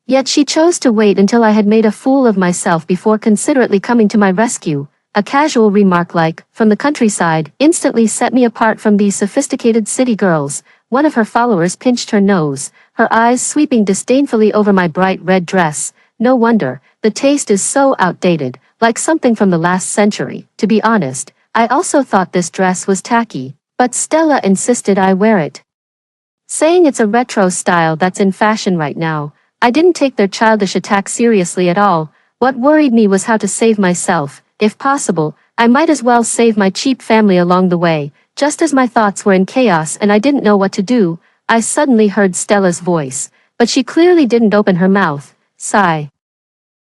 Yet she chose to wait until I had made a fool of myself before considerately coming to my rescue. A casual remark like, "from the countryside," instantly set me apart from these sophisticated city girls. One of her followers pinched her nose, her eyes sweeping disdainfully over my bright red dress. No wonder, the taste is so outdated. like something from the last century. To be honest, I also thought this dress was tacky, but Stella insisted I wear it, saying it's a retro style that's in fashion right now. I didn't take their childish attack seriously at all. What worried me was how to save myself. If possible, I might as well save my cheap family along the way. Just as my thoughts were in chaos and I didn't know what to do, I suddenly heard Stella's voice, but she clearly didn't open her mouth. Sigh.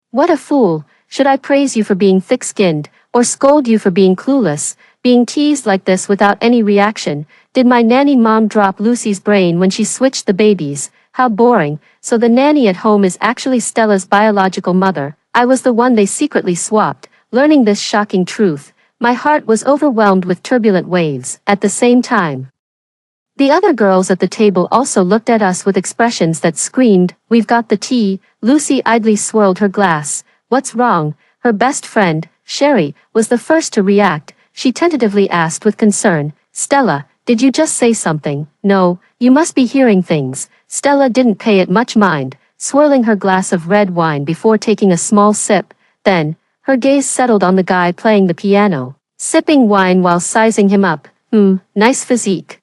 What a fool. Should I praise you for being thick-skinned, or scold you for being clueless? Being teased like this without any reaction. Did my nanny mom drop Lucy's brain when she switched the babies? How boring. So the nanny at home is actually Stella's biological mother. I was the one they secretly swapped. Learning this shocking truth, my heart was overwhelmed with turbulent waves. At the same time, the other girls at the table also looked at us with expressions that screamed, "We've got the tea." Lucy idly swirled her glass. "What's wrong?" Her best friend, Sherry, was the first to react. She tentatively asked with concern, "Stella, did you just say something?" "No, you must be hearing things." Stella didn't pay it much mind, swirling her glass of red wine before taking a small sip. Then, her gaze settled on the guy playing the piano, sipping wine while sizing him up. Nice physique.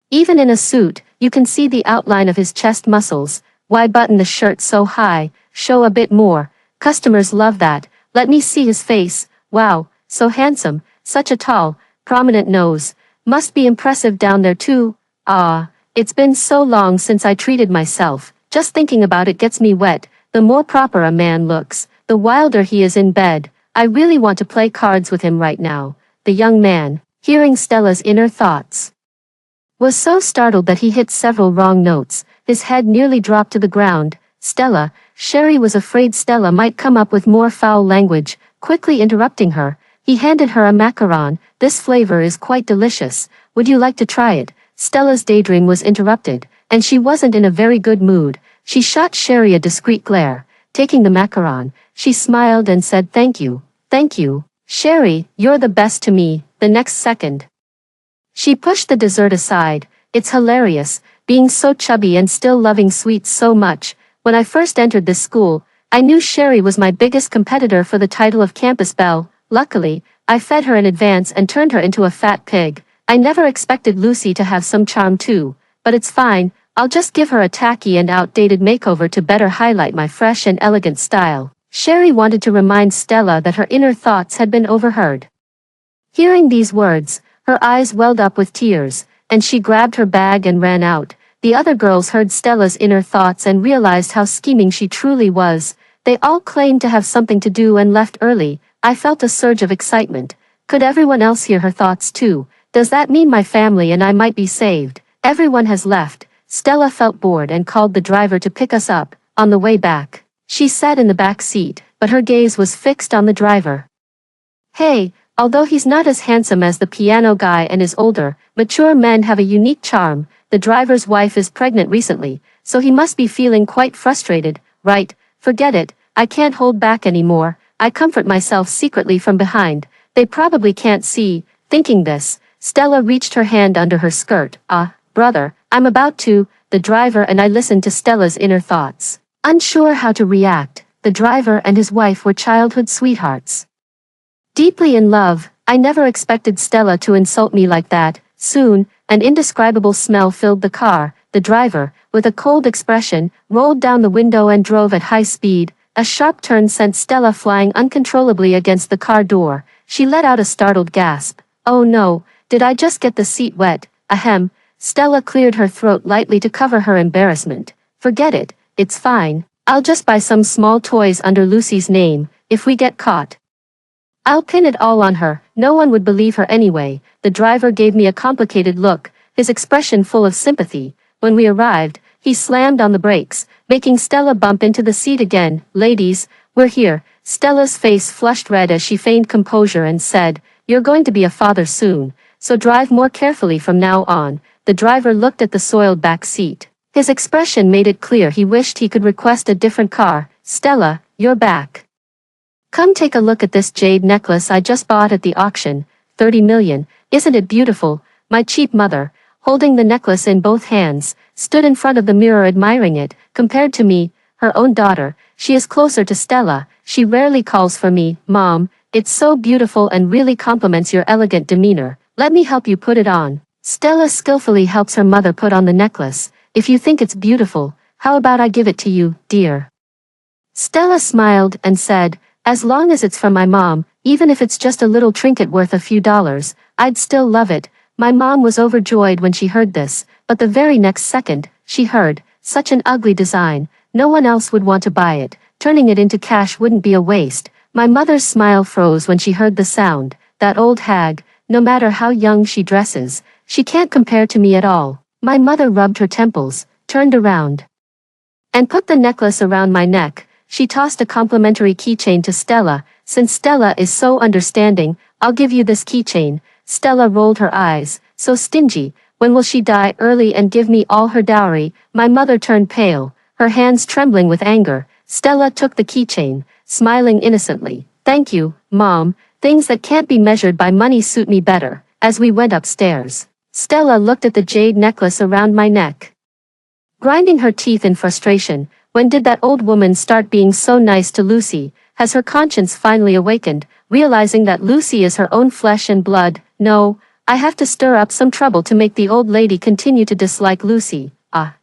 Even in a suit, you can see the outline of his chest muscles. Why button the shirt so high? Show a bit more. Customers love that. Let me see his face. Wow, so handsome. Such a tall, prominent nose. Must be impressive down there too. Ah, it's been so long since I treated myself. Just thinking about it gets me wet. The more proper a man looks, the wilder he is in bed. I really want to play cards with him right now. The young man, hearing Stella's inner thoughts, was so startled that he hit several wrong notes. His head nearly dropped to the ground. Stella, Sherry was afraid Stella might come up with more foul language, quickly interrupting her. He handed her a macaron. "This flavor is quite delicious. Would you like to try it?" Stella's daydream was interrupted, and she wasn't in a very good mood. She shot Sherry a discreet glare. Taking the macaron, she smiled and said, "Thank you. Thank you. Sherry, you're the best to me." The next second, she pushed the dessert aside. It's hilarious, being so chubby and still loving sweets so much. When I first entered this school, I knew Sherry was my biggest competitor for the title of campus belle. Luckily, I fed her in advance and turned her into a fat pig. I never expected Lucy to have some charm too, but it's fine. I'll just give her a tacky and outdated makeover to better highlight my fresh and elegant style. Sherry wanted to remind Stella that her inner thoughts had been overheard. Hearing these words, her eyes welled up with tears, and she grabbed her bag and ran out. The other girls heard Stella's inner thoughts and realized how scheming she truly was. They all claimed to have something to do and left early. I felt a surge of excitement. Could everyone else hear her thoughts too? Does that mean my family and I might be saved? Everyone has left. Stella felt bored and called the driver to pick us up. On the way back, she sat in the back seat, but her gaze was fixed on the driver. Hey, although he's not as handsome as the piano guy and is older, mature men have a unique charm. The driver's wife is pregnant recently, so he must be feeling quite frustrated, right? Forget it, I can't hold back anymore. I comfort myself secretly from behind. They probably can't see. Thinking this, Stella reached her hand under her skirt. Brother, I'm about to. The driver and I listened to Stella's inner thoughts. Unsure how to react, the driver and his wife were childhood sweethearts. Deeply in love, I never expected Stella to insult me like that. Soon, an indescribable smell filled the car. The driver, with a cold expression, rolled down the window and drove at high speed. A sharp turn sent Stella flying uncontrollably against the car door. She let out a startled gasp. "Oh no, did I just get the seat wet?" Ahem. Stella cleared her throat lightly to cover her embarrassment. "Forget it, it's fine. I'll just buy some small toys under Lucy's name. If we get caught, I'll pin it all on her. No one would believe her anyway." The driver gave me a complicated look, his expression full of sympathy. When we arrived, he slammed on the brakes, making Stella bump into the seat again. "Ladies, we're here." Stella's face flushed red as she feigned composure and said, "You're going to be a father soon, so drive more carefully from now on." The driver looked at the soiled back seat. His expression made it clear he wished he could request a different car. "Stella, you're back. Come take a look at this jade necklace I just bought at the auction. 30 million, isn't it beautiful?" My cheap mother, holding the necklace in both hands, stood in front of the mirror admiring it. Compared to me, her own daughter, she is closer to Stella. She rarely calls for me, Mom. It's so beautiful and really compliments your elegant demeanor. Let me help you put it on. Stella skillfully helps her mother put on the necklace. If you think it's beautiful, how about I give it to you, dear? Stella smiled and said, as long as it's from my mom, even if it's just a little trinket worth a few dollars, I'd still love it. My mom was overjoyed when she heard this, but the very next second, she heard, such an ugly design, no one else would want to buy it, turning it into cash wouldn't be a waste. My mother's smile froze when she heard the sound. That old hag, no matter how young she dresses, she can't compare to me at all. My mother rubbed her temples, turned around, and put the necklace around my neck. She tossed a complimentary keychain to Stella. Since Stella is so understanding, I'll give you this keychain. Stella rolled her eyes. So stingy. When will she die early and give me all her dowry? My mother turned pale, her hands trembling with anger. Stella took the keychain, smiling innocently. Thank you, Mom. Things that can't be measured by money suit me better. As we went upstairs, Stella looked at the jade necklace around my neck, grinding her teeth in frustration. When did that old woman start being so nice to Lucy? Has her conscience finally awakened, realizing that Lucy is her own flesh and blood? No, I have to stir up some trouble to make the old lady continue to dislike Lucy.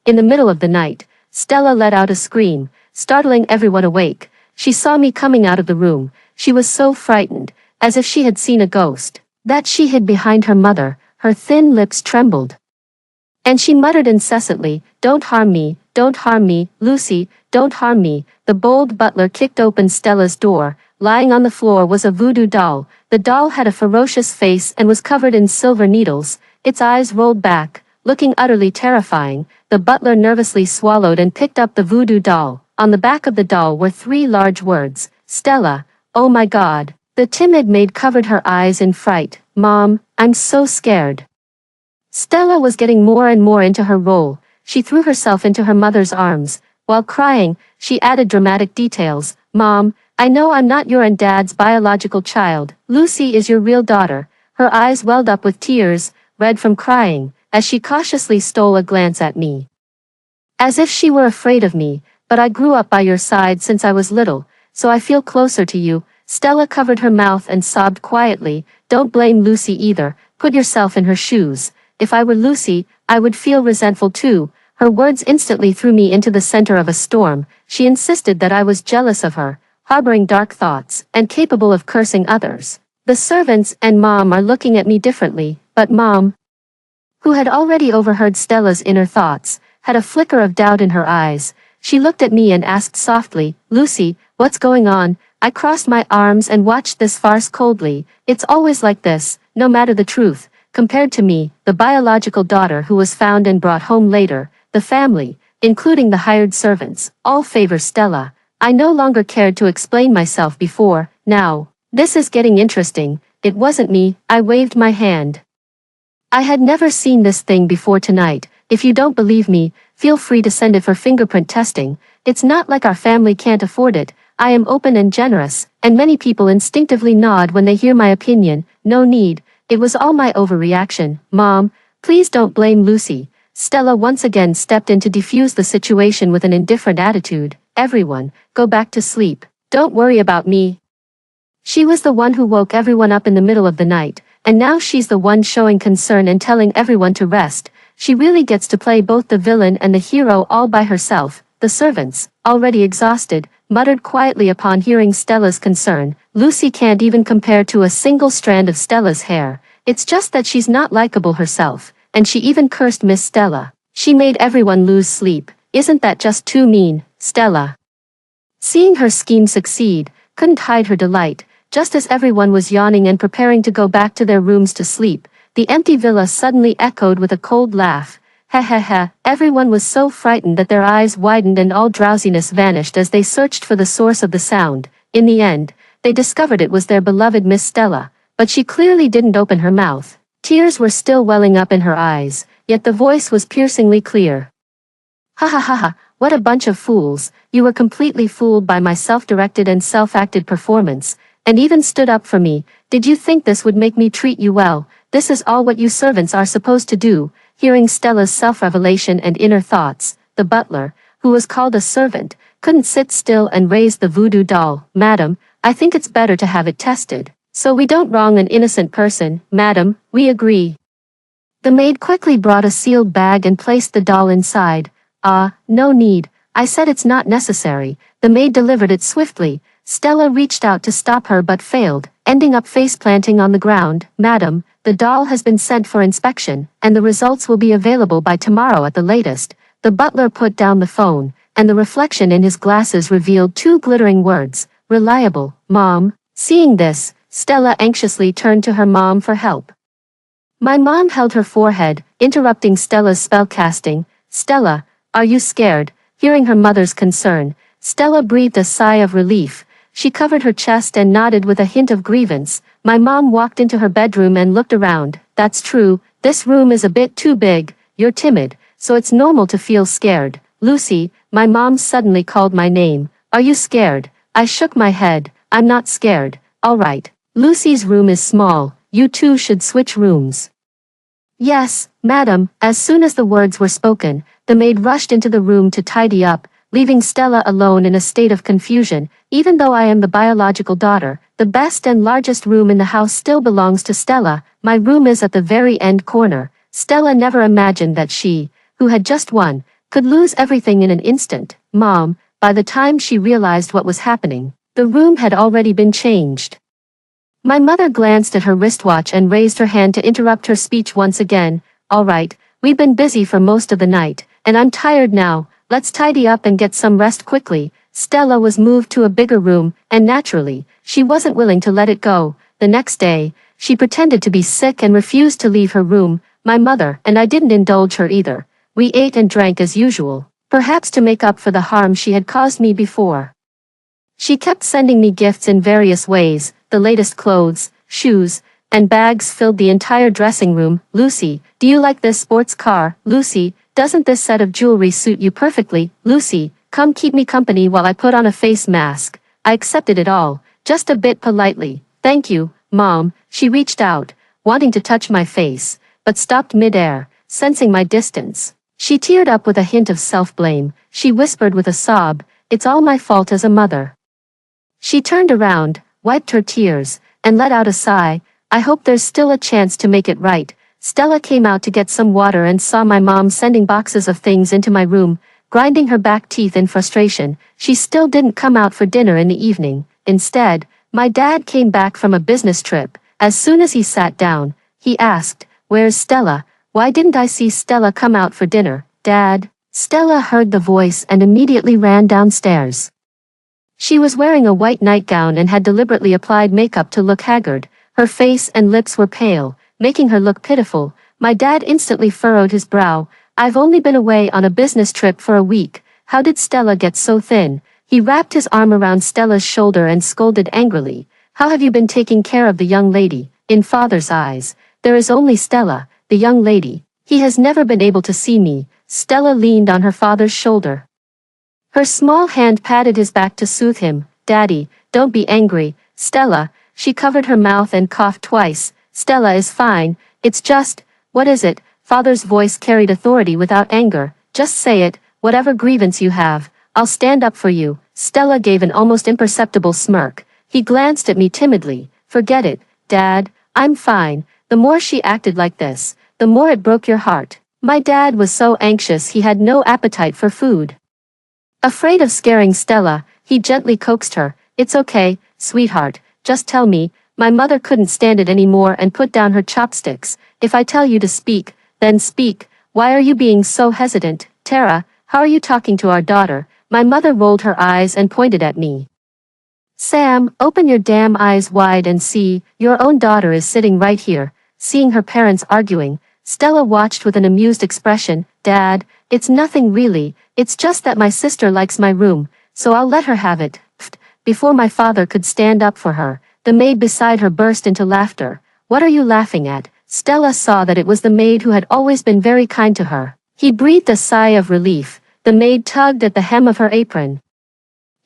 In the middle of the night, Stella let out a scream, startling everyone awake. She saw me coming out of the room. She was so frightened, as if she had seen a ghost, that she hid behind her mother. Her thin lips trembled, and she muttered incessantly, don't harm me, Lucy, don't harm me. The bold butler kicked open Stella's door. Lying on the floor was a voodoo doll. The doll had a ferocious face and was covered in silver needles. Its eyes rolled back, looking utterly terrifying. The butler nervously swallowed and picked up the voodoo doll. On the back of the doll were 3 large words, Stella. Oh my God. The timid maid covered her eyes in fright. Mom, I'm so scared. Stella was getting more and more into her role. She threw herself into her mother's arms. While crying, she added dramatic details. Mom, I know I'm not your and Dad's biological child. Lucy is your real daughter. Her eyes welled up with tears, red from crying, as she cautiously stole a glance at me, as if she were afraid of me. But I grew up by your side since I was little, so I feel closer to you. Stella covered her mouth and sobbed quietly. Don't blame Lucy either. Put yourself in her shoes. If I were Lucy, I would feel resentful too. Her words instantly threw me into the center of a storm. She insisted that I was jealous of her, harboring dark thoughts, and capable of cursing others. The servants and Mom are looking at me differently, but Mom, who had already overheard Stella's inner thoughts, had a flicker of doubt in her eyes. She looked at me and asked softly, Lucy, what's going on? I crossed my arms and watched this farce coldly. It's always like this, no matter the truth. Compared to me, the biological daughter who was found and brought home later, the family, including the hired servants, all favor Stella. I no longer cared to explain myself before. Now, this is getting interesting. It wasn't me. I waved my hand. I had never seen this thing before tonight. If you don't believe me, feel free to send it for fingerprint testing. It's not like our family can't afford it. I am open and generous, and many people instinctively nod when they hear my opinion. No need. It was all my overreaction. Mom, please don't blame Lucy. Stella once again stepped in to defuse the situation with an indifferent attitude. Everyone, go back to sleep. Don't worry about me. She was the one who woke everyone up in the middle of the night, and now she's the one showing concern and telling everyone to rest. She really gets to play both the villain and the hero all by herself. The servants, already exhausted, muttered quietly upon hearing Stella's concern. Lucy can't even compare to a single strand of Stella's hair. It's just that she's not likable herself, and she even cursed Miss Stella. She made everyone lose sleep. Isn't that just too mean, Stella? Seeing her scheme succeed, couldn't hide her delight. Just as everyone was yawning and preparing to go back to their rooms to sleep, the empty villa suddenly echoed with a cold laugh. Ha ha ha. Everyone was so frightened that their eyes widened and all drowsiness vanished as they searched for the source of the sound. In the end, they discovered it was their beloved Miss Stella, but she clearly didn't open her mouth. Tears were still welling up in her eyes, yet the voice was piercingly clear. Ha ha ha ha, what a bunch of fools. You were completely fooled by my self-directed and self-acted performance, and even stood up for me. Did you think this would make me treat you well? This is all what you servants are supposed to do. Hearing Stella's self-revelation and inner thoughts, the butler, who was called a servant, couldn't sit still and raise the voodoo doll. Madam, I think it's better to have it tested, so we don't wrong an innocent person. Madam, we agree. The maid quickly brought a sealed bag and placed the doll inside. No need. I said it's not necessary. The maid delivered it swiftly. Stella reached out to stop her but failed, ending up face-planting on the ground. Madam, the doll has been sent for inspection, and the results will be available by tomorrow at the latest. The butler put down the phone, and the reflection in his glasses revealed two glittering words: reliable. Mom. Seeing this, Stella anxiously turned to her mom for help. My mom held her forehead, interrupting Stella's spellcasting. Stella, are you scared? Hearing her mother's concern, Stella breathed a sigh of relief. She covered her chest and nodded with a hint of grievance. My mom walked into her bedroom and looked around. That's true, this room is a bit too big. You're timid, so it's normal to feel scared. Lucy, my mom suddenly called my name. Are you scared? I shook my head. I'm not scared. All right. Lucy's room is small. You two should switch rooms. Yes, madam. As soon as the words were spoken, the maid rushed into the room to tidy up, leaving Stella alone in a state of confusion. Even though I am the biological daughter, the best and largest room in the house still belongs to Stella. My room is at the very end corner. Stella never imagined that she, who had just won, could lose everything in an instant. Mom, by the time she realized what was happening, the room had already been changed. My mother glanced at her wristwatch and raised her hand to interrupt her speech once again. All right, we've been busy for most of the night, and I'm tired now. Let's tidy up and get some rest quickly. Stella was moved to a bigger room, and naturally, she wasn't willing to let it go. The next day, she pretended to be sick and refused to leave her room. My mother and I didn't indulge her either. We ate and drank as usual, perhaps to make up for the harm she had caused me before. She kept sending me gifts in various ways. The latest clothes, shoes, and bags filled the entire dressing room. Lucy, do you like this sports car? Lucy, doesn't this set of jewelry suit you perfectly? Lucy, come keep me company while I put on a face mask. I accepted it all, just a bit politely. Thank you, Mom. She reached out, wanting to touch my face, but stopped mid-air, sensing my distance. She teared up with a hint of self-blame. She whispered with a sob, "It's all my fault as a mother." She turned around, wiped her tears, and let out a sigh. I hope there's still a chance to make it right. Stella came out to get some water and saw my mom sending boxes of things into my room, grinding her back teeth in frustration. She still didn't come out for dinner in the evening. Instead, my dad came back from a business trip. As soon as he sat down, he asked, "Where's Stella? Why didn't I see Stella come out for dinner, Dad?" Stella heard the voice and immediately ran downstairs. She was wearing a white nightgown and had deliberately applied makeup to look haggard. Her face and lips were pale, making her look pitiful. My dad instantly furrowed his brow. "I've only been away on a business trip for a week. How did Stella get so thin?" He wrapped his arm around Stella's shoulder and scolded angrily. "How have you been taking care of the young lady?" In father's eyes, there is only Stella, the young lady. He has never been able to see me. Stella leaned on her father's shoulder. Her small hand patted his back to soothe him. "Daddy, don't be angry." Stella, she covered her mouth and coughed twice. "Stella is fine. It's just, what is it?" Father's voice carried authority without anger. "Just say it, whatever grievance you have. I'll stand up for you." Stella gave an almost imperceptible smirk. He glanced at me timidly. "Forget it, Dad. I'm fine." The more she acted like this, the more it broke your heart. My dad was so anxious he had no appetite for food. Afraid of scaring Stella, he gently coaxed her. "It's okay, sweetheart, just tell me." My mother couldn't stand it anymore and put down her chopsticks. "If I tell you to speak, then speak. Why are you being so hesitant? Tara, how are you talking to our daughter?" My mother rolled her eyes and pointed at me. "Sam, open your damn eyes wide and see, your own daughter is sitting right here." Seeing her parents arguing, Stella watched with an amused expression. "Dad, it's nothing really, it's just that my sister likes my room, so I'll let her have it." Before my father could stand up for her, the maid beside her burst into laughter. "What are you laughing at?" Stella saw that it was the maid who had always been very kind to her. He breathed a sigh of relief. The maid tugged at the hem of her apron.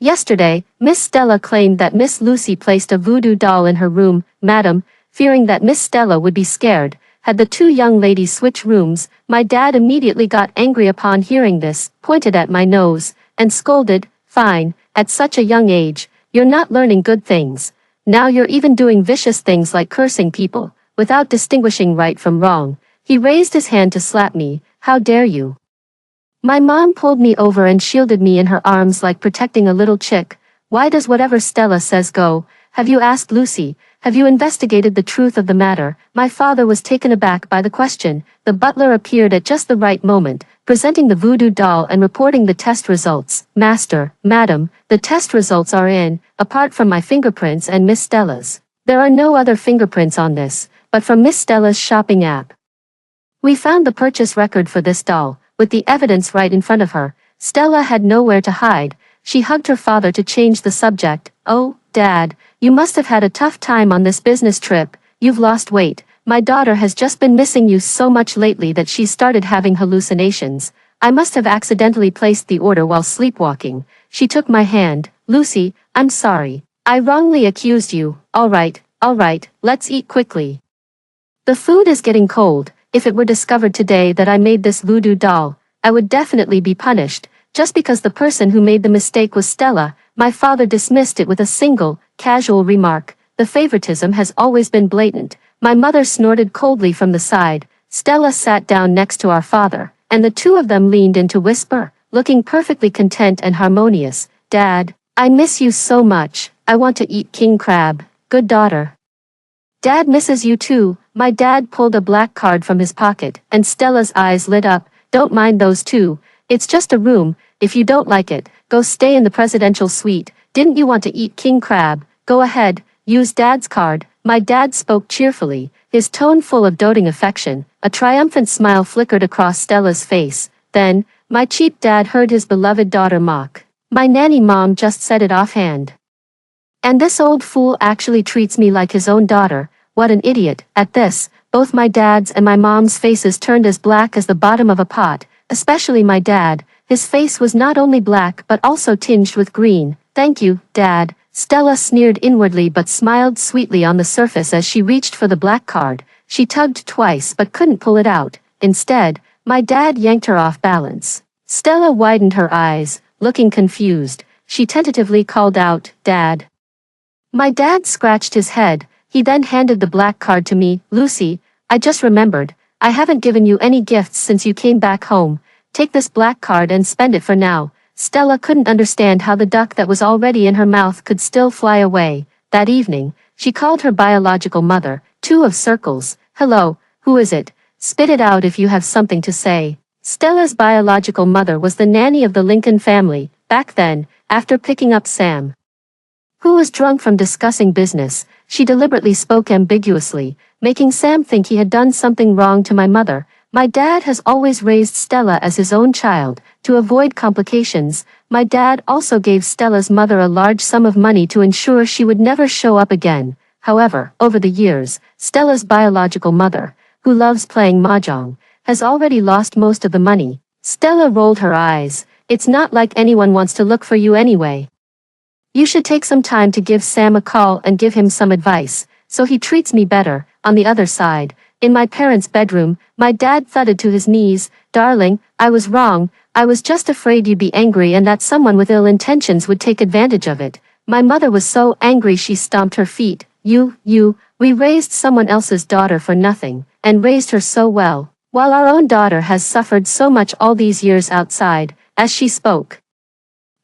"Yesterday, Miss Stella claimed that Miss Lucy placed a voodoo doll in her room. Madam, fearing that Miss Stella would be scared, had the two young ladies switch rooms. My dad immediately got angry upon hearing this, pointed at my nose, and scolded, "Fine, at such a young age, you're not learning good things. Now you're even doing vicious things like cursing people, without distinguishing right from wrong." He raised his hand to slap me. "How dare you?" My mom pulled me over and shielded me in her arms like protecting a little chick. "Why does whatever Stella says go? Have you asked Lucy? Have you investigated the truth of the matter?" My father was taken aback by the question. The butler appeared at just the right moment, presenting the voodoo doll and reporting the test results. "Master, madam, the test results are in, apart from my fingerprints and Miss Stella's. There are no other fingerprints on this, but from Miss Stella's shopping app. We found the purchase record for this doll, with the evidence right in front of her." Stella had nowhere to hide. She hugged her father to change the subject. "Oh, Dad, you must have had a tough time on this business trip. You've lost weight. My daughter has just been missing you so much lately that she's started having hallucinations. I must have accidentally placed the order while sleepwalking." She took my hand. "Lucy, I'm sorry. I wrongly accused you. All right, let's eat quickly. The food is getting cold. If it were discovered today that I made this voodoo doll, I would definitely be punished, just because the person who made the mistake was Stella." My father dismissed it with a single, casual remark. "The favoritism has always been blatant." My mother snorted coldly from the side. Stella sat down next to our father, and the two of them leaned in to whisper, looking perfectly content and harmonious. "Dad, I miss you so much. I want to eat king crab." "Good daughter. Dad misses you too." My dad pulled a black card from his pocket, and Stella's eyes lit up. "Don't mind those two. It's just a room. If you don't like it, go stay in the presidential suite. Didn't you want to eat king crab? Go ahead, use Dad's card." My dad spoke cheerfully, his tone full of doting affection. A triumphant smile flickered across Stella's face. Then, my cheap dad heard his beloved daughter mock. "My nanny mom just said it offhand. And this old fool actually treats me like his own daughter. What an idiot." At this, both my dad's and my mom's faces turned as black as the bottom of a pot, especially my dad. His face was not only black but also tinged with green. "Thank you, Dad." Stella sneered inwardly but smiled sweetly on the surface as she reached for the black card. She tugged twice but couldn't pull it out. Instead, my dad yanked her off balance. Stella widened her eyes, looking confused. She tentatively called out, "Dad." My dad scratched his head. He then handed the black card to me. "Lucy, I just remembered. I haven't given you any gifts since you came back home. Take this black card and spend it for now." Stella couldn't understand how the duck that was already in her mouth could still fly away. That evening, she called her biological mother. "Two of circles. Hello, who is it? Spit it out if you have something to say." Stella's biological mother was the nanny of the Lincoln family. Back then, after picking up Sam, who was drunk from discussing business, she deliberately spoke ambiguously, making Sam think he had done something wrong to my mother. My dad has always raised Stella as his own child, to avoid complications. My dad also gave Stella's mother a large sum of money to ensure she would never show up again. However, over the years, Stella's biological mother, who loves playing mahjong, has already lost most of the money. Stella rolled her eyes. "It's not like anyone wants to look for you anyway. You should take some time to give Sam a call and give him some advice, so he treats me better." On the other side, in my parents' bedroom, my dad thudded to his knees. "Darling, I was wrong. I was just afraid you'd be angry and that someone with ill intentions would take advantage of it." My mother was so angry she stomped her feet. We raised someone else's daughter for nothing, and raised her so well, while our own daughter has suffered so much all these years outside." As she spoke,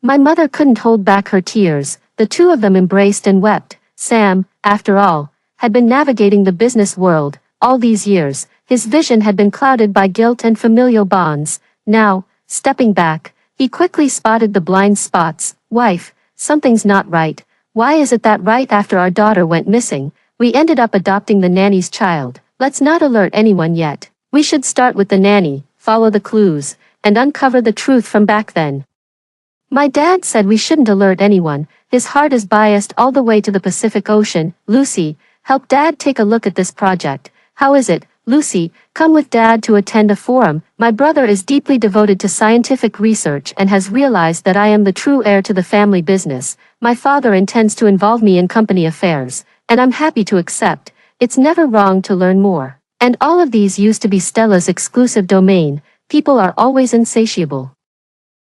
my mother couldn't hold back her tears. The two of them embraced and wept. Sam, after all, had been navigating the business world. All these years, his vision had been clouded by guilt and familial bonds. Now, stepping back, he quickly spotted the blind spots. "Wife, something's not right. Why is it that right after our daughter went missing, we ended up adopting the nanny's child? Let's not alert anyone yet. We should start with the nanny, follow the clues, and uncover the truth from back then." My dad said we shouldn't alert anyone. His heart is biased all the way to the Pacific Ocean. "Lucy, help Dad take a look at this project." "How is it, Lucy? Come with Dad to attend a forum." My brother is deeply devoted to scientific research and has realized that I am the true heir to the family business. My father intends to involve me in company affairs, and I'm happy to accept. It's never wrong to learn more. And all of these used to be Stella's exclusive domain. People are always insatiable.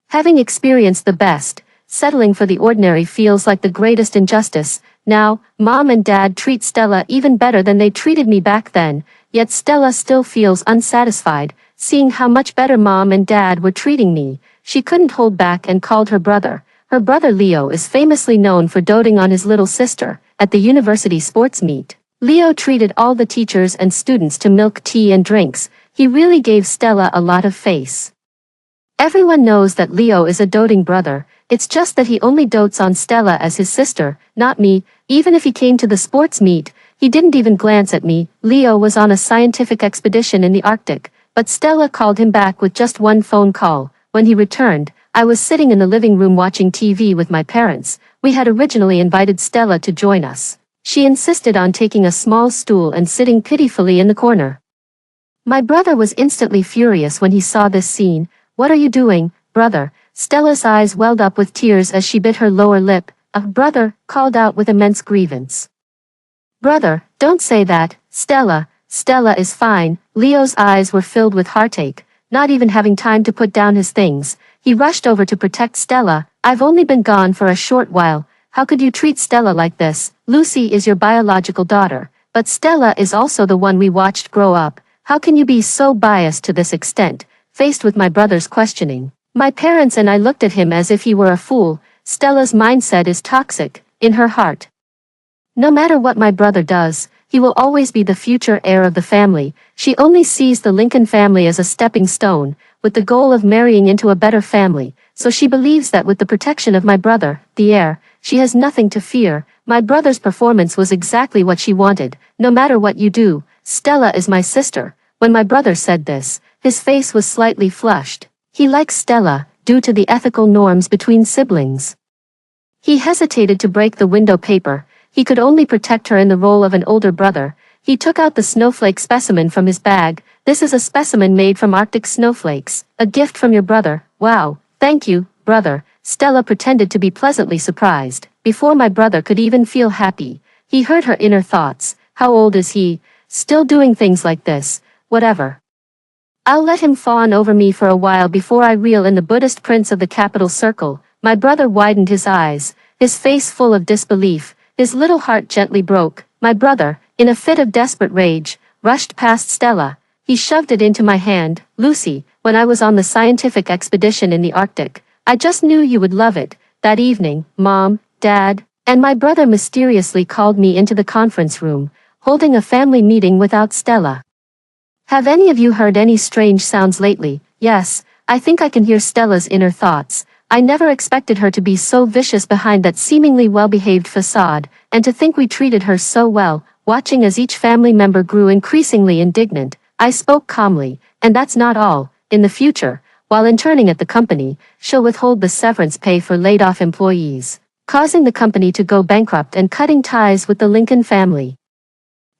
Having experienced the best, settling for the ordinary feels like the greatest injustice. Now, Mom and Dad treat Stella even better than they treated me back then, yet Stella still feels unsatisfied, seeing how much better Mom and Dad were treating me. She couldn't hold back and called her brother. Her brother Leo is famously known for doting on his little sister. At the university sports meet, Leo treated all the teachers and students to milk tea and drinks. He really gave Stella a lot of face. Everyone knows that Leo is a doting brother. It's just that he only dotes on Stella as his sister, not me. Even if he came to the sports meet, he didn't even glance at me. Leo was on a scientific expedition in the Arctic, but Stella called him back with just one phone call. When he returned, I was sitting in the living room watching TV with my parents. We had originally invited Stella to join us. She insisted on taking a small stool and sitting pitifully in the corner. My brother was instantly furious when he saw this scene. "What are you doing, brother?" Stella's eyes welled up with tears as she bit her lower lip. Brother," called out with immense grievance. "Brother, don't say that, Stella. Stella is fine." Leo's eyes were filled with heartache. Not even having time to put down his things, he rushed over to protect Stella. "I've only been gone for a short while. How could you treat Stella like this? Lucy is your biological daughter, but Stella is also the one we watched grow up. How can you be so biased to this extent?" Faced with my brother's questioning, my parents and I looked at him as if he were a fool. Stella's mindset is toxic. In her heart, no matter what my brother does, he will always be the future heir of the family. She only sees the Lincoln family as a stepping stone, with the goal of marrying into a better family, so she believes that with the protection of my brother, the heir, she has nothing to fear. My brother's performance was exactly what she wanted. "No matter what you do, Stella is my sister." When my brother said this, his face was slightly flushed. He likes Stella, due to the ethical norms between siblings. He hesitated to break the window paper. He could only protect her in the role of an older brother. He took out the snowflake specimen from his bag. "This is a specimen made from Arctic snowflakes. A gift from your brother." "Wow, thank you, brother." Stella pretended to be pleasantly surprised. Before my brother could even feel happy, he heard her inner thoughts. "How old is he? Still doing things like this? Whatever. I'll let him fawn over me for a while before I reel in the Buddhist prince of the capital circle." My brother widened his eyes, his face full of disbelief. His little heart gently broke. My brother, in a fit of desperate rage, rushed past Stella. He shoved it into my hand. "Lucy, when I was on the scientific expedition in the Arctic, I just knew you would love it. That evening, Mom, Dad, and my brother mysteriously called me into the conference room, holding a family meeting without Stella. Have any of you heard any strange sounds lately?" "Yes, I think I can hear Stella's inner thoughts. I never expected her to be so vicious behind that seemingly well-behaved facade, and to think we treated her so well." Watching as each family member grew increasingly indignant, I spoke calmly. "And that's not all. In the future, while interning at the company, she'll withhold the severance pay for laid-off employees, causing the company to go bankrupt and cutting ties with the Lincoln family.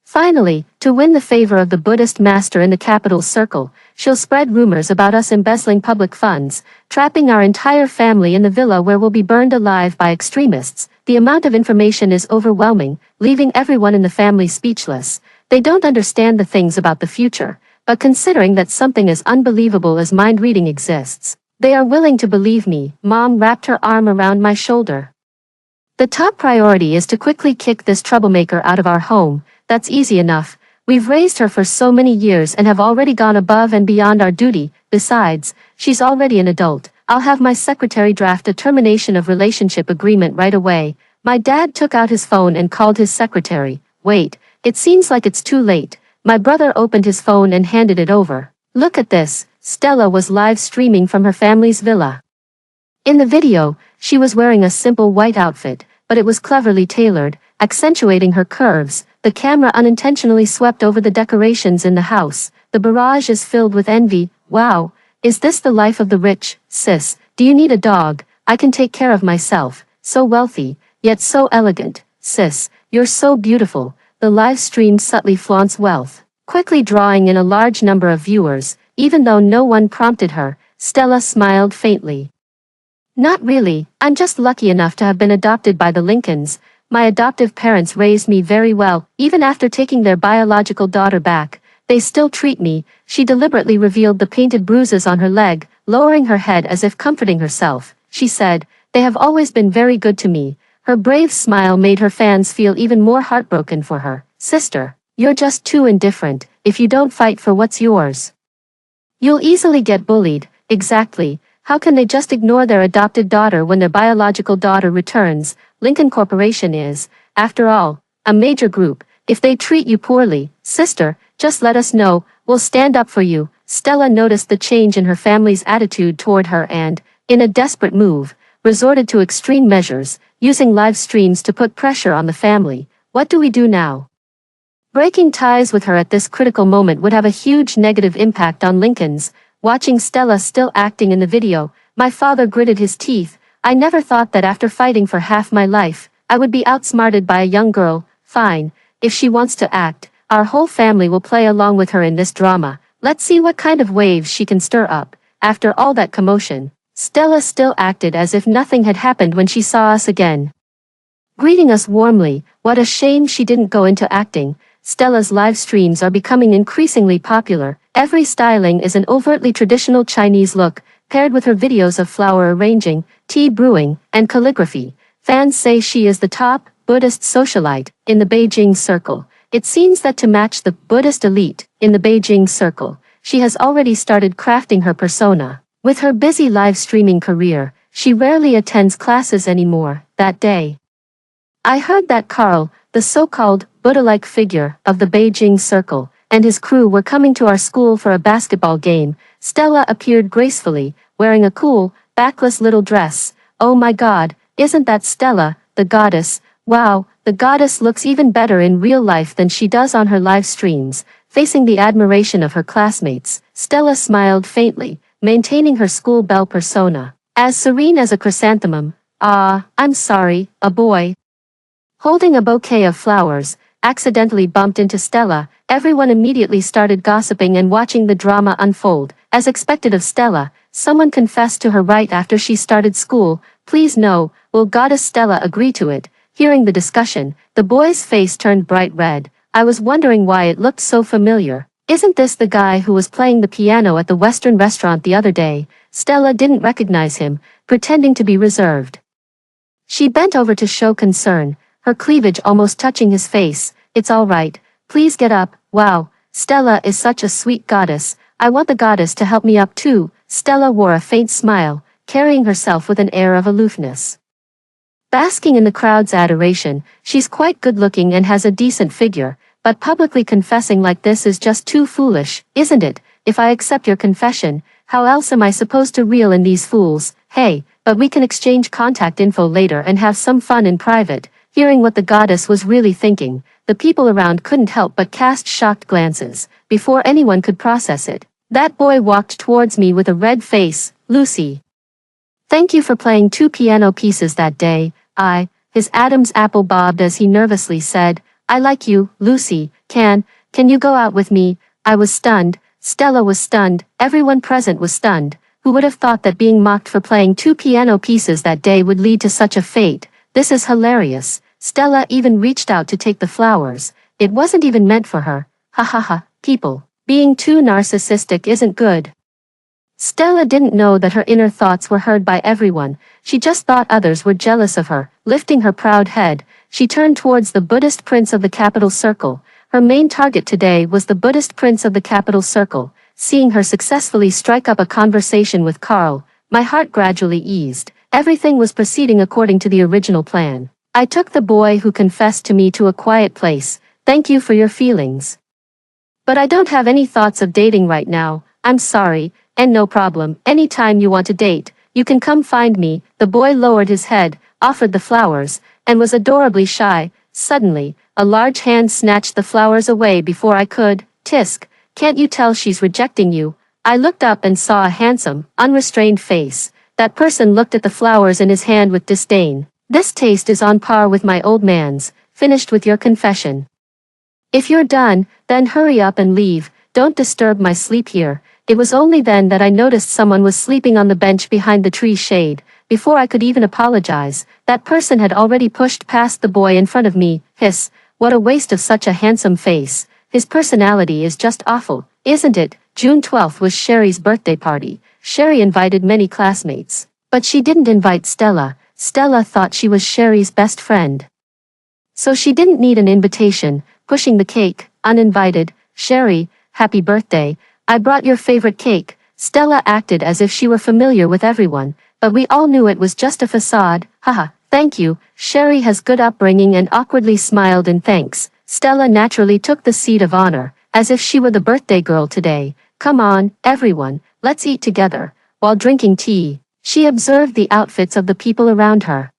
Finally, to win the favor of the Buddhist master in the capital circle, she'll spread rumors about us embezzling public funds, trapping our entire family in the villa where we'll be burned alive by extremists." The amount of information is overwhelming, leaving everyone in the family speechless. They don't understand the things about the future, but considering that something as unbelievable as mind reading exists, they are willing to believe me. Mom wrapped her arm around my shoulder. "The top priority is to quickly kick this troublemaker out of our home. That's easy enough. We've raised her for so many years and have already gone above and beyond our duty. Besides, she's already an adult. I'll have my secretary draft a termination of relationship agreement right away." My dad took out his phone and called his secretary. "Wait, it seems like it's too late." My brother opened his phone and handed it over. "Look at this." Stella was live streaming from her family's villa. In the video, she was wearing a simple white outfit, but it was cleverly tailored, accentuating her curves. The camera unintentionally swept over the decorations in the house. The barrage is filled with envy. "Wow, is this the life of the rich? Sis, do you need a dog? I can take care of myself." "So wealthy, yet so elegant. Sis, you're so beautiful." The live stream subtly flaunts wealth, quickly drawing in a large number of viewers. Even though no one prompted her, Stella smiled faintly. "Not really, I'm just lucky enough to have been adopted by the Lincolns. My adoptive parents raised me very well, even after taking their biological daughter back. they still treat me. She deliberately revealed the painted bruises on her leg, lowering her head as if comforting herself. She said, they have always been very good to me. Her brave smile made her fans feel even more heartbroken for her. Sister, you're just too indifferent. If you don't fight for what's yours, you'll easily get bullied. Exactly. How can they just ignore their adopted daughter when their biological daughter returns? Lincoln Corporation is, after all, a major group. If they treat you poorly, sister, just let us know, we'll stand up for you. Stella noticed the change in her family's attitude toward her and, in a desperate move, resorted to extreme measures, using live streams to put pressure on the family. What do we do now? Breaking ties with her at this critical moment would have a huge negative impact on Lincoln's. Watching Stella still acting in the video, my father gritted his teeth. I never thought that after fighting for half my life, I would be outsmarted by a young girl. Fine, if she wants to act, our whole family will play along with her in this drama. Let's see what kind of waves she can stir up. After all that commotion, Stella still acted as if nothing had happened when she saw us again, greeting us warmly. What a shame she didn't go into acting. Stella's live streams are becoming increasingly popular. Every styling is an overtly traditional Chinese look, paired with her videos of flower arranging, tea brewing, and calligraphy. Fans say she is the top Buddhist socialite in the Beijing circle. It seems that to match the Buddhist elite in the Beijing circle, she has already started crafting her persona. With her busy live streaming career, she rarely attends classes anymore. That day, I heard that Carl, the so-called Buddha-like figure of the Beijing circle, and his crew were coming to our school for a basketball game. Stella appeared gracefully, wearing a cool, backless little dress. Oh my god, isn't that Stella, the goddess? Wow, the goddess looks even better in real life than she does on her live streams. Facing the admiration of her classmates, Stella smiled faintly, maintaining her school belle persona, as serene as a chrysanthemum. I'm sorry, a boy, holding a bouquet of flowers, accidentally bumped into Stella. Everyone immediately started gossiping and watching the drama unfold. As expected of Stella, someone confessed to her right after she started school. Please no, will goddess Stella agree to it? Hearing the discussion, the boy's face turned bright red. I was wondering why it looked so familiar. Isn't this the guy who was playing the piano at the Western restaurant the other day? Stella didn't recognize him, pretending to be reserved. She bent over to show concern, her cleavage almost touching his face. It's all right. Please get up. Wow, Stella is such a sweet goddess. I want the goddess to help me up too. Stella wore a faint smile, carrying herself with an air of aloofness. Basking in the crowd's adoration, she's quite good-looking and has a decent figure, but publicly confessing like this is just too foolish, isn't it? If I accept your confession, how else am I supposed to reel in these fools? Hey, but we can exchange contact info later and have some fun in private. Hearing what the goddess was really thinking, the people around couldn't help but cast shocked glances. Before anyone could process it, that boy walked towards me with a red face. Lucy, thank you for playing 2 piano pieces that day. His Adam's apple bobbed as he nervously said, I like you, Lucy. Can you go out with me? I was stunned. Stella was stunned. Everyone present was stunned. Who would have thought that being mocked for playing 2 piano pieces that day would lead to such a fate? This is hilarious. Stella even reached out to take the flowers. It wasn't even meant for her. Ha ha ha, people. Being too narcissistic isn't good. Stella didn't know that her inner thoughts were heard by everyone. She just thought others were jealous of her. Lifting her proud head, she turned towards the Buddhist prince of the capital circle. Her main target today was the Buddhist prince of the capital circle. Seeing her successfully strike up a conversation with Carl, my heart gradually eased. Everything was proceeding according to the original plan. I took the boy who confessed to me to a quiet place. Thank you for your feelings, but I don't have any thoughts of dating right now. I'm sorry, and no problem. Anytime you want to date, you can come find me. The boy lowered his head, offered the flowers, and was adorably shy. Suddenly, a large hand snatched the flowers away before I could. Tisk, can't you tell she's rejecting you? I looked up and saw a handsome, unrestrained face. That person looked at the flowers in his hand with disdain. This taste is on par with my old man's. Finished with your confession? If you're done, then hurry up and leave. Don't disturb my sleep here. It was only then that I noticed someone was sleeping on the bench behind the tree shade. Before I could even apologize, that person had already pushed past the boy in front of me. Hiss, what a waste of such a handsome face. his personality is just awful, isn't it? June 12th was Sherry's birthday party. Sherry invited many classmates. But she didn't invite Stella. Stella thought she was Sherry's best friend. So she didn't need an invitation. Pushing the cake, uninvited. Sherry, happy birthday. I brought your favorite cake. Stella acted as if she were familiar with everyone, but we all knew it was just a facade. Haha, thank you. Sherry has good upbringing and awkwardly smiled in thanks. Stella naturally took the seat of honor, as if she were the birthday girl today. Come on, everyone, let's eat together. While drinking tea, she observed the outfits of the people around her.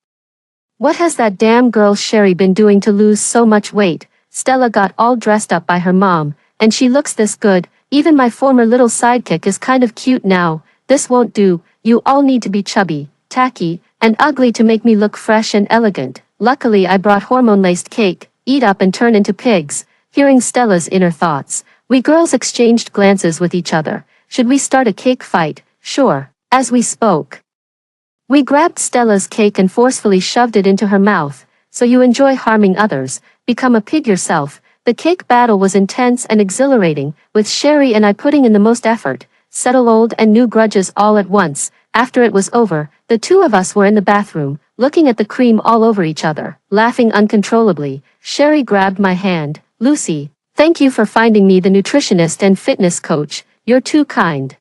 What has that damn girl Sherry been doing to lose so much weight? Stella got all dressed up by her mom, and she looks this good. Even my former little sidekick is kind of cute now. This won't do. You all need to be chubby, tacky, and ugly to make me look fresh and elegant. Luckily I brought hormone-laced cake. Eat up and turn into pigs. Hearing Stella's inner thoughts, we girls exchanged glances with each other. Should we start a cake fight? Sure. As we spoke, we grabbed Stella's cake and forcefully shoved it into her mouth. So you enjoy harming others, become a pig yourself. The cake battle was intense and exhilarating, with Sherry and I putting in the most effort, settle old and new grudges all at once. After it was over, the two of us were in the bathroom, looking at the cream all over each other, laughing uncontrollably. Sherry grabbed my hand. Lucy, thank you for finding me the nutritionist and fitness coach. You're too kind.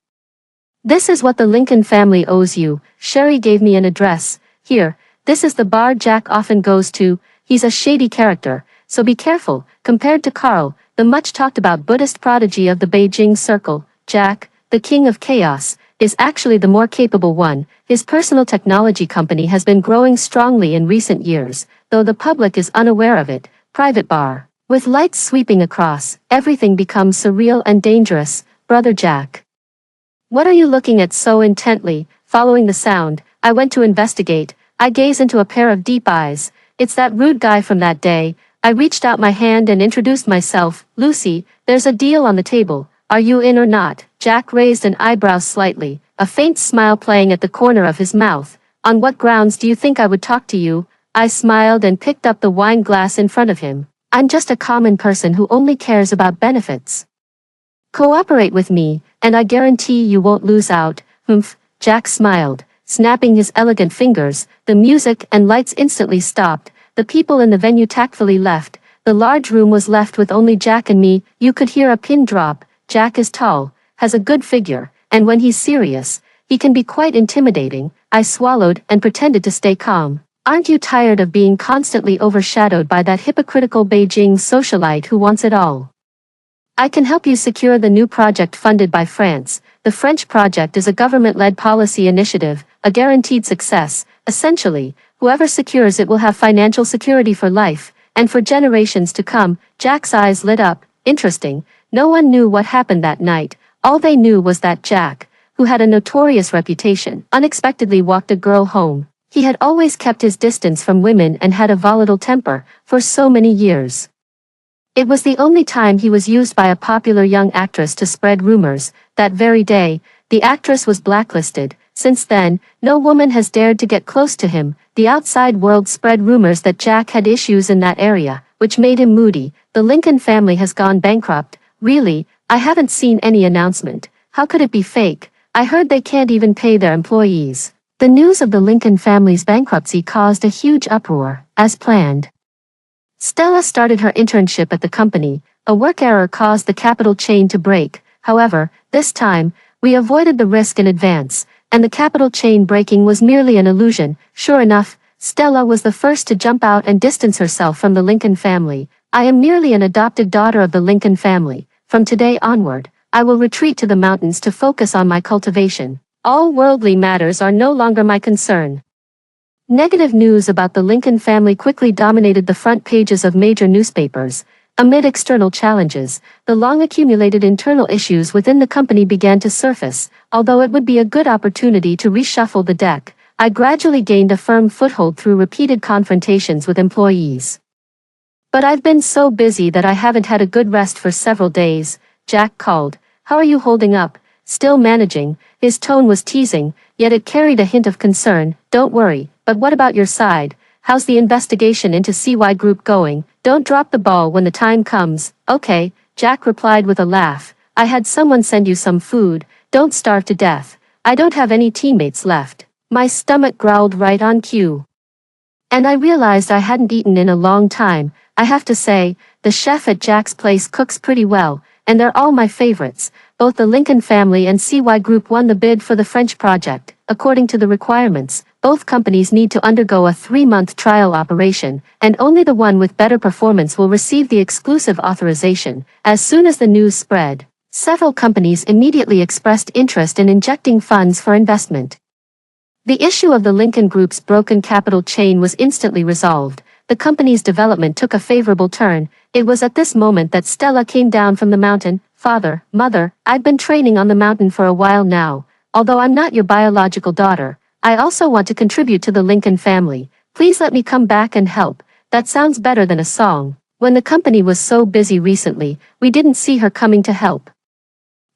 This is what the Lincoln family owes you. Sherry gave me an address. Here, this is the bar Jack often goes to. He's a shady character, so be careful. Compared to Carl, the much-talked-about Buddhist prodigy of the Beijing Circle, Jack, the king of chaos, is actually the more capable one. His personal technology company has been growing strongly in recent years, though the public is unaware of it. Private bar. With lights sweeping across, everything becomes surreal and dangerous. Brother Jack. What are you looking at so intently? Following the sound, I went to investigate. I gaze into a pair of deep eyes. It's that rude guy from that day. I reached out my hand and introduced myself. Lucy, there's a deal on the table. Are you in or not? Jack raised an eyebrow slightly, a faint smile playing at the corner of his mouth. On what grounds do you think I would talk to you? I smiled and picked up the wine glass in front of him. I'm just a common person who only cares about benefits. Cooperate with me, and I guarantee you won't lose out. Humph, Jack smiled, snapping his elegant fingers. The music and lights instantly stopped. The people in the venue tactfully left. The large room was left with only Jack and me. You could hear a pin drop. Jack is tall, has a good figure, and when he's serious, he can be quite intimidating. I swallowed and pretended to stay calm. Aren't you tired of being constantly overshadowed by that hypocritical Beijing socialite who wants it all? I can help you secure the new project funded by France. The French project is a government-led policy initiative, a guaranteed success. Essentially, whoever secures it will have financial security for life, and for generations to come. Jack's eyes lit up. Interesting. No one knew what happened that night. All they knew was that Jack, who had a notorious reputation, unexpectedly walked a girl home. He had always kept his distance from women and had a volatile temper for so many years. It was the only time he was used by a popular young actress to spread rumors. That very day, the actress was blacklisted. Since then, no woman has dared to get close to him. The outside world spread rumors that Jack had issues in that area, which made him moody. The Lincoln family has gone bankrupt. Really? I haven't seen any announcement. How could it be fake? I heard they can't even pay their employees. The news of the Lincoln family's bankruptcy caused a huge uproar, as planned. Stella started her internship at the company. A work error caused the capital chain to break. However, this time, we avoided the risk in advance, and the capital chain breaking was merely an illusion. Sure enough, Stella was the first to jump out and distance herself from the Lincoln family. I am merely an adopted daughter of the Lincoln family. From today onward, I will retreat to the mountains to focus on my cultivation. All worldly matters are no longer my concern. Negative news about the Lincoln family quickly dominated the front pages of major newspapers. Amid external challenges, the long-accumulated internal issues within the company began to surface. Although it would be a good opportunity to reshuffle the deck, I gradually gained a firm foothold through repeated confrontations with employees. But I've been so busy that I haven't had a good rest for several days. Jack called. How are you holding up? Still managing. His tone was teasing, yet it carried a hint of concern. Don't worry, but what about your side? How's the investigation into CY Group going? Don't drop the ball when the time comes. Okay, Jack replied with a laugh. I had someone send you some food, don't starve to death. I don't have any teammates left. My stomach growled right on cue. And I realized I hadn't eaten in a long time. I have to say, the chef at Jack's place cooks pretty well, and they're all my favorites. Both the Lincoln family and CY Group won the bid for the French project. According to the requirements, both companies need to undergo a 3-month trial operation, and only the one with better performance will receive the exclusive authorization. As soon as the news spread, several companies immediately expressed interest in injecting funds for investment. The issue of the Lincoln Group's broken capital chain was instantly resolved. The company's development took a favorable turn. It was at this moment that Stella came down from the mountain. Father, Mother, I've been training on the mountain for a while now. Although I'm not your biological daughter, I also want to contribute to the Lincoln family. Please let me come back and help. That sounds better than a song. When the company was so busy recently, we didn't see her coming to help.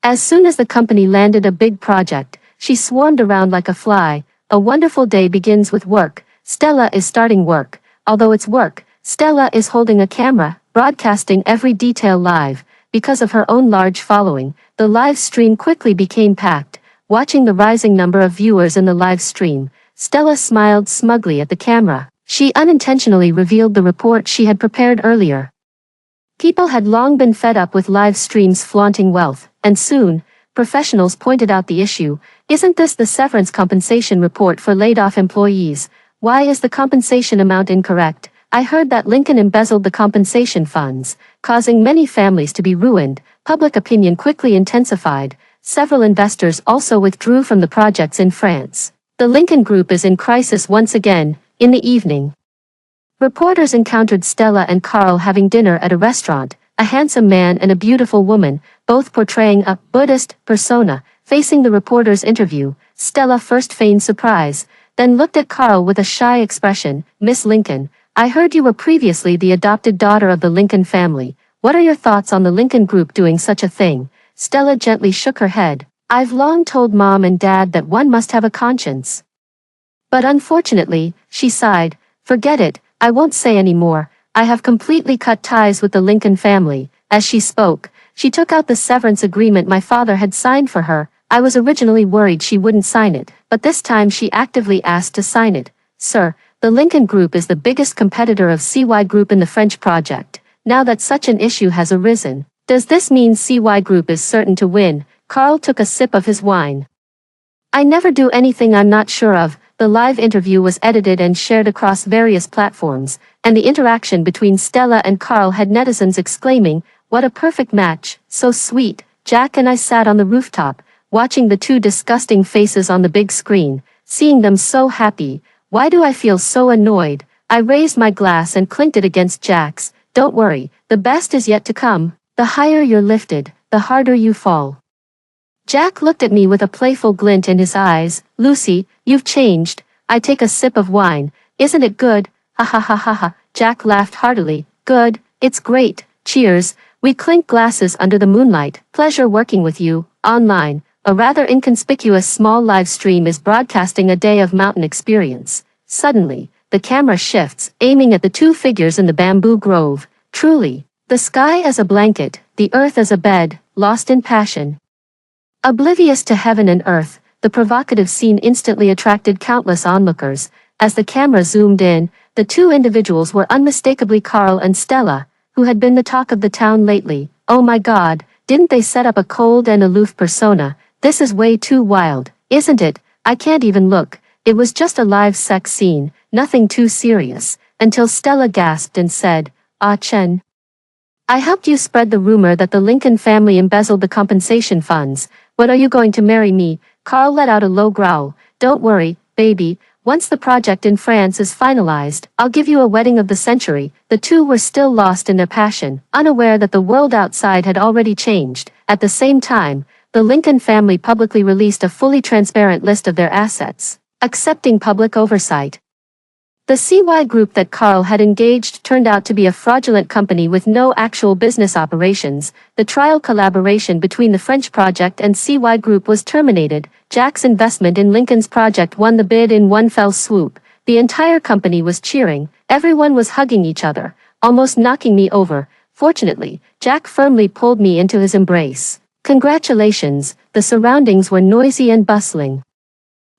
As soon as the company landed a big project, she swarmed around like a fly. A wonderful day begins with work. Stella is starting work. Although it's work, Stella is holding a camera, broadcasting every detail live. Because of her own large following, the live stream quickly became packed. Watching the rising number of viewers in the live stream, Stella smiled smugly at the camera. She unintentionally revealed the report she had prepared earlier. People had long been fed up with live streams flaunting wealth, and soon, professionals pointed out the issue. Isn't this the severance compensation report for laid-off employees? Why is the compensation amount incorrect? I heard that Lincoln embezzled the compensation funds, causing many families to be ruined. Public opinion quickly intensified. Several investors also withdrew from the projects in France. The Lincoln Group is in crisis once again. In the evening, reporters encountered Stella and Carl having dinner at a restaurant. A handsome man and a beautiful woman, both portraying a Buddhist persona. Facing the reporter's interview, Stella first feigned surprise, then looked at Carl with a shy expression. Miss Lincoln, I heard you were previously the adopted daughter of the Lincoln family. What are your thoughts on the Lincoln Group doing such a thing? Stella gently shook her head. I've long told Mom and Dad that one must have a conscience. But unfortunately, she sighed, forget it, I won't say any more. I have completely cut ties with the Lincoln family. As she spoke, she took out the severance agreement my father had signed for her. I was originally worried she wouldn't sign it, but this time she actively asked to sign it. Sir, the Lincoln Group is the biggest competitor of CY Group in the French project. Now that such an issue has arisen, does this mean CY Group is certain to win? Carl took a sip of his wine. I never do anything I'm not sure of. The live interview was edited and shared across various platforms, and the interaction between Stella and Carl had netizens exclaiming, what a perfect match, so sweet. Jack and I sat on the rooftop, watching the two disgusting faces on the big screen, seeing them so happy. Why do I feel so annoyed? I raised my glass and clinked it against Jack's. Don't worry, the best is yet to come. The higher you're lifted, the harder you fall. Jack looked at me with a playful glint in his eyes. Lucy, you've changed. I take a sip of wine. Isn't it good? Ha ha ha ha ha. Jack laughed heartily. Good, it's great. Cheers. We clinked glasses under the moonlight. Pleasure working with you. Online, a rather inconspicuous small live stream is broadcasting a day of mountain experience. Suddenly, the camera shifts, aiming at the two figures in the bamboo grove. Truly, the sky as a blanket, the earth as a bed, lost in passion. Oblivious to heaven and earth, the provocative scene instantly attracted countless onlookers. As the camera zoomed in, the two individuals were unmistakably Carl and Stella, who had been the talk of the town lately. Oh my God, didn't they set up a cold and aloof persona? This is way too wild, isn't it? I can't even look. It was just a live sex scene, nothing too serious, until Stella gasped and said, Ah Chen. I helped you spread the rumor that the Lincoln family embezzled the compensation funds. When are you going to marry me? Carl let out a low growl. Don't worry, baby. Once the project in France is finalized, I'll give you a wedding of the century. The two were still lost in their passion, unaware that the world outside had already changed. At the same time, the Lincoln family publicly released a fully transparent list of their assets, accepting public oversight. The CY Group that Carl had engaged turned out to be a fraudulent company with no actual business operations. The trial collaboration between the French project and CY Group was terminated. Jack's investment in Lincoln's project won the bid in one fell swoop. The entire company was cheering. Everyone was hugging each other, almost knocking me over. Fortunately, Jack firmly pulled me into his embrace. Congratulations, the surroundings were noisy and bustling.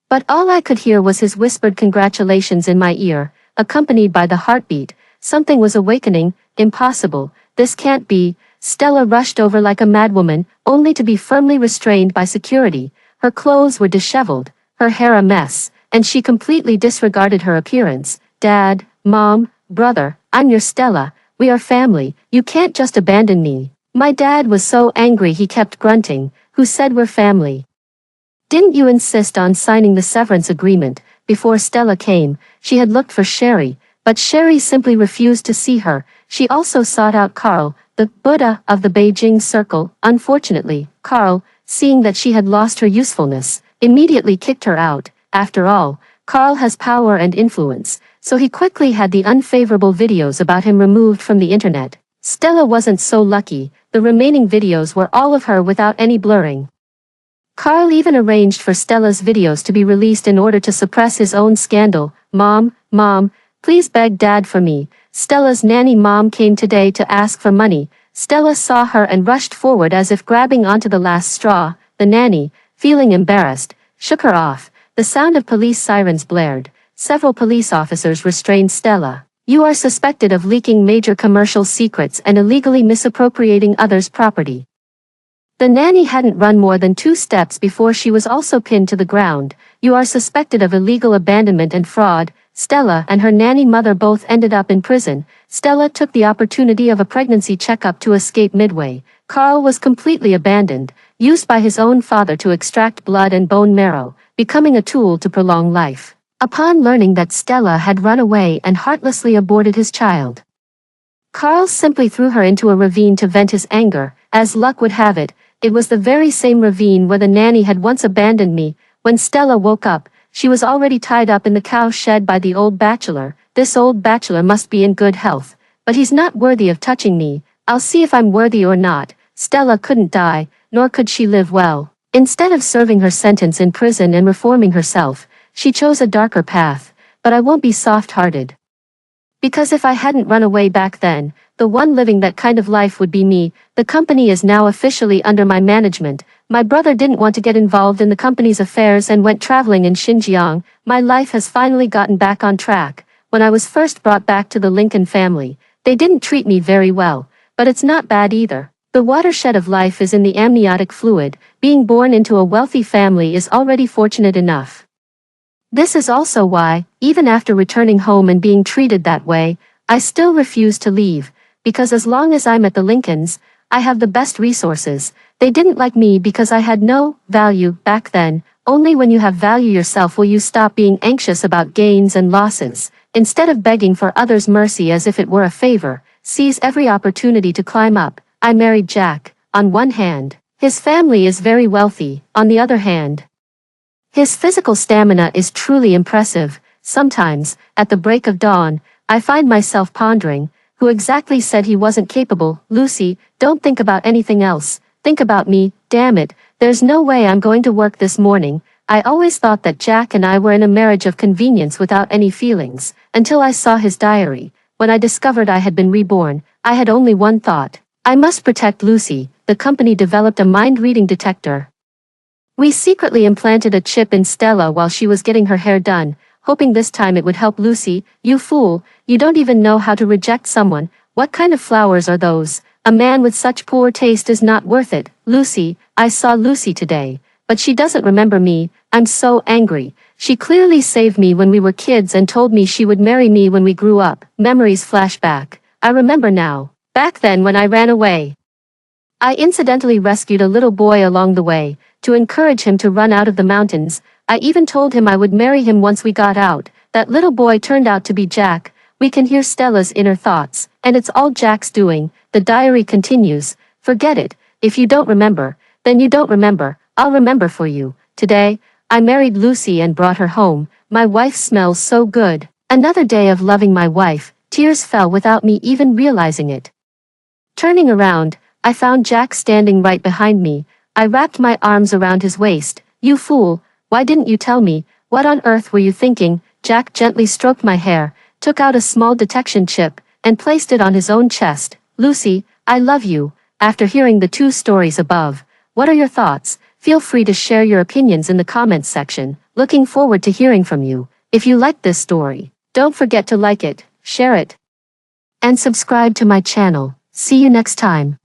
But all I could hear was his whispered congratulations in my ear, accompanied by the heartbeat. Something was awakening. Impossible, this can't be. Stella rushed over like a madwoman, only to be firmly restrained by security. Her clothes were disheveled, her hair a mess, and she completely disregarded her appearance. Dad, Mom, brother, I'm your Stella, we are family, you can't just abandon me. My dad was so angry he kept grunting. Who said we're family? Didn't you insist on signing the severance agreement? Before Stella came, she had looked for Sherry, but Sherry simply refused to see her. She also sought out Carl, the Buddha of the Beijing circle. Unfortunately, Carl, seeing that she had lost her usefulness, immediately kicked her out. After all, Carl has power and influence, so he quickly had the unfavorable videos about him removed from the internet. Stella wasn't so lucky. The remaining videos were all of her without any blurring. Carl even arranged for Stella's videos to be released in order to suppress his own scandal. Mom, please beg Dad for me. Stella's nanny mom came today to ask for money. Stella saw her and rushed forward as if grabbing onto the last straw. The nanny, feeling embarrassed, shook her off. The sound of police sirens blared. Several police officers restrained Stella. You are suspected of leaking major commercial secrets and illegally misappropriating others' property. The nanny hadn't run more than 2 steps before she was also pinned to the ground. You are suspected of illegal abandonment and fraud. Stella and her nanny mother both ended up in prison. Stella took the opportunity of a pregnancy checkup to escape midway. Carl was completely abandoned, used by his own father to extract blood and bone marrow, becoming a tool to prolong life. Upon learning that Stella had run away and heartlessly aborted his child, Carl simply threw her into a ravine to vent his anger. As luck would have it, it was the very same ravine where the nanny had once abandoned me. When Stella woke up, she was already tied up in the cow shed by the old bachelor. This old bachelor must be in good health, but he's not worthy of touching me. I'll see if I'm worthy or not. Stella couldn't die, nor could she live well. Instead of serving her sentence in prison and reforming herself, she chose a darker path. But I won't be soft-hearted. Because if I hadn't run away back then, the one living that kind of life would be me. The company is now officially under my management. My brother didn't want to get involved in the company's affairs and went traveling in Xinjiang. My life has finally gotten back on track. When I was first brought back to the Lincoln family, they didn't treat me very well, but it's not bad either. The watershed of life is in the amniotic fluid. Being born into a wealthy family is already fortunate enough. This is also why, even after returning home and being treated that way, I still refuse to leave, because as long as I'm at the Lincolns, I have the best resources. They didn't like me because I had no value back then. Only when you have value yourself will you stop being anxious about gains and losses. Instead of begging for others' mercy as if it were a favor, seize every opportunity to climb up. I married Jack. On one hand, his family is very wealthy. On the other hand, his physical stamina is truly impressive. Sometimes, at the break of dawn, I find myself pondering, who exactly said he wasn't capable? Lucy, don't think about anything else. Think about me. Damn it, there's no way I'm going to work this morning. I always thought that Jack and I were in a marriage of convenience without any feelings, until I saw his diary. When I discovered I had been reborn, I had only one thought. I must protect Lucy. The company developed a mind-reading detector. We secretly implanted a chip in Stella while she was getting her hair done, hoping this time it would help Lucy. You fool, you don't even know how to reject someone. What kind of flowers are those? A man with such poor taste is not worth it. Lucy, I saw Lucy today, but she doesn't remember me. I'm so angry. She clearly saved me when we were kids and told me she would marry me when we grew up. Memories flash back. I remember now. Back then when I ran away, I incidentally rescued a little boy along the way, to encourage him to run out of the mountains. I even told him I would marry him once we got out. That little boy turned out to be Jack. We can hear Stella's inner thoughts, and it's all Jack's doing. The diary continues. Forget it. If you don't remember, then you don't remember. I'll remember for you. Today, I married Lucy and brought her home. My wife smells so good. Another day of loving my wife. Tears fell without me even realizing it. Turning around, I found Jack standing right behind me. I wrapped my arms around his waist. You fool, why didn't you tell me? What on earth were you thinking? Jack gently stroked my hair, took out a small detection chip, and placed it on his own chest. Lucy, I love you. After hearing the two stories above, what are your thoughts? Feel free to share your opinions in the comments section. Looking forward to hearing from you. If you like this story, don't forget to like it, share it, and subscribe to my channel. See you next time.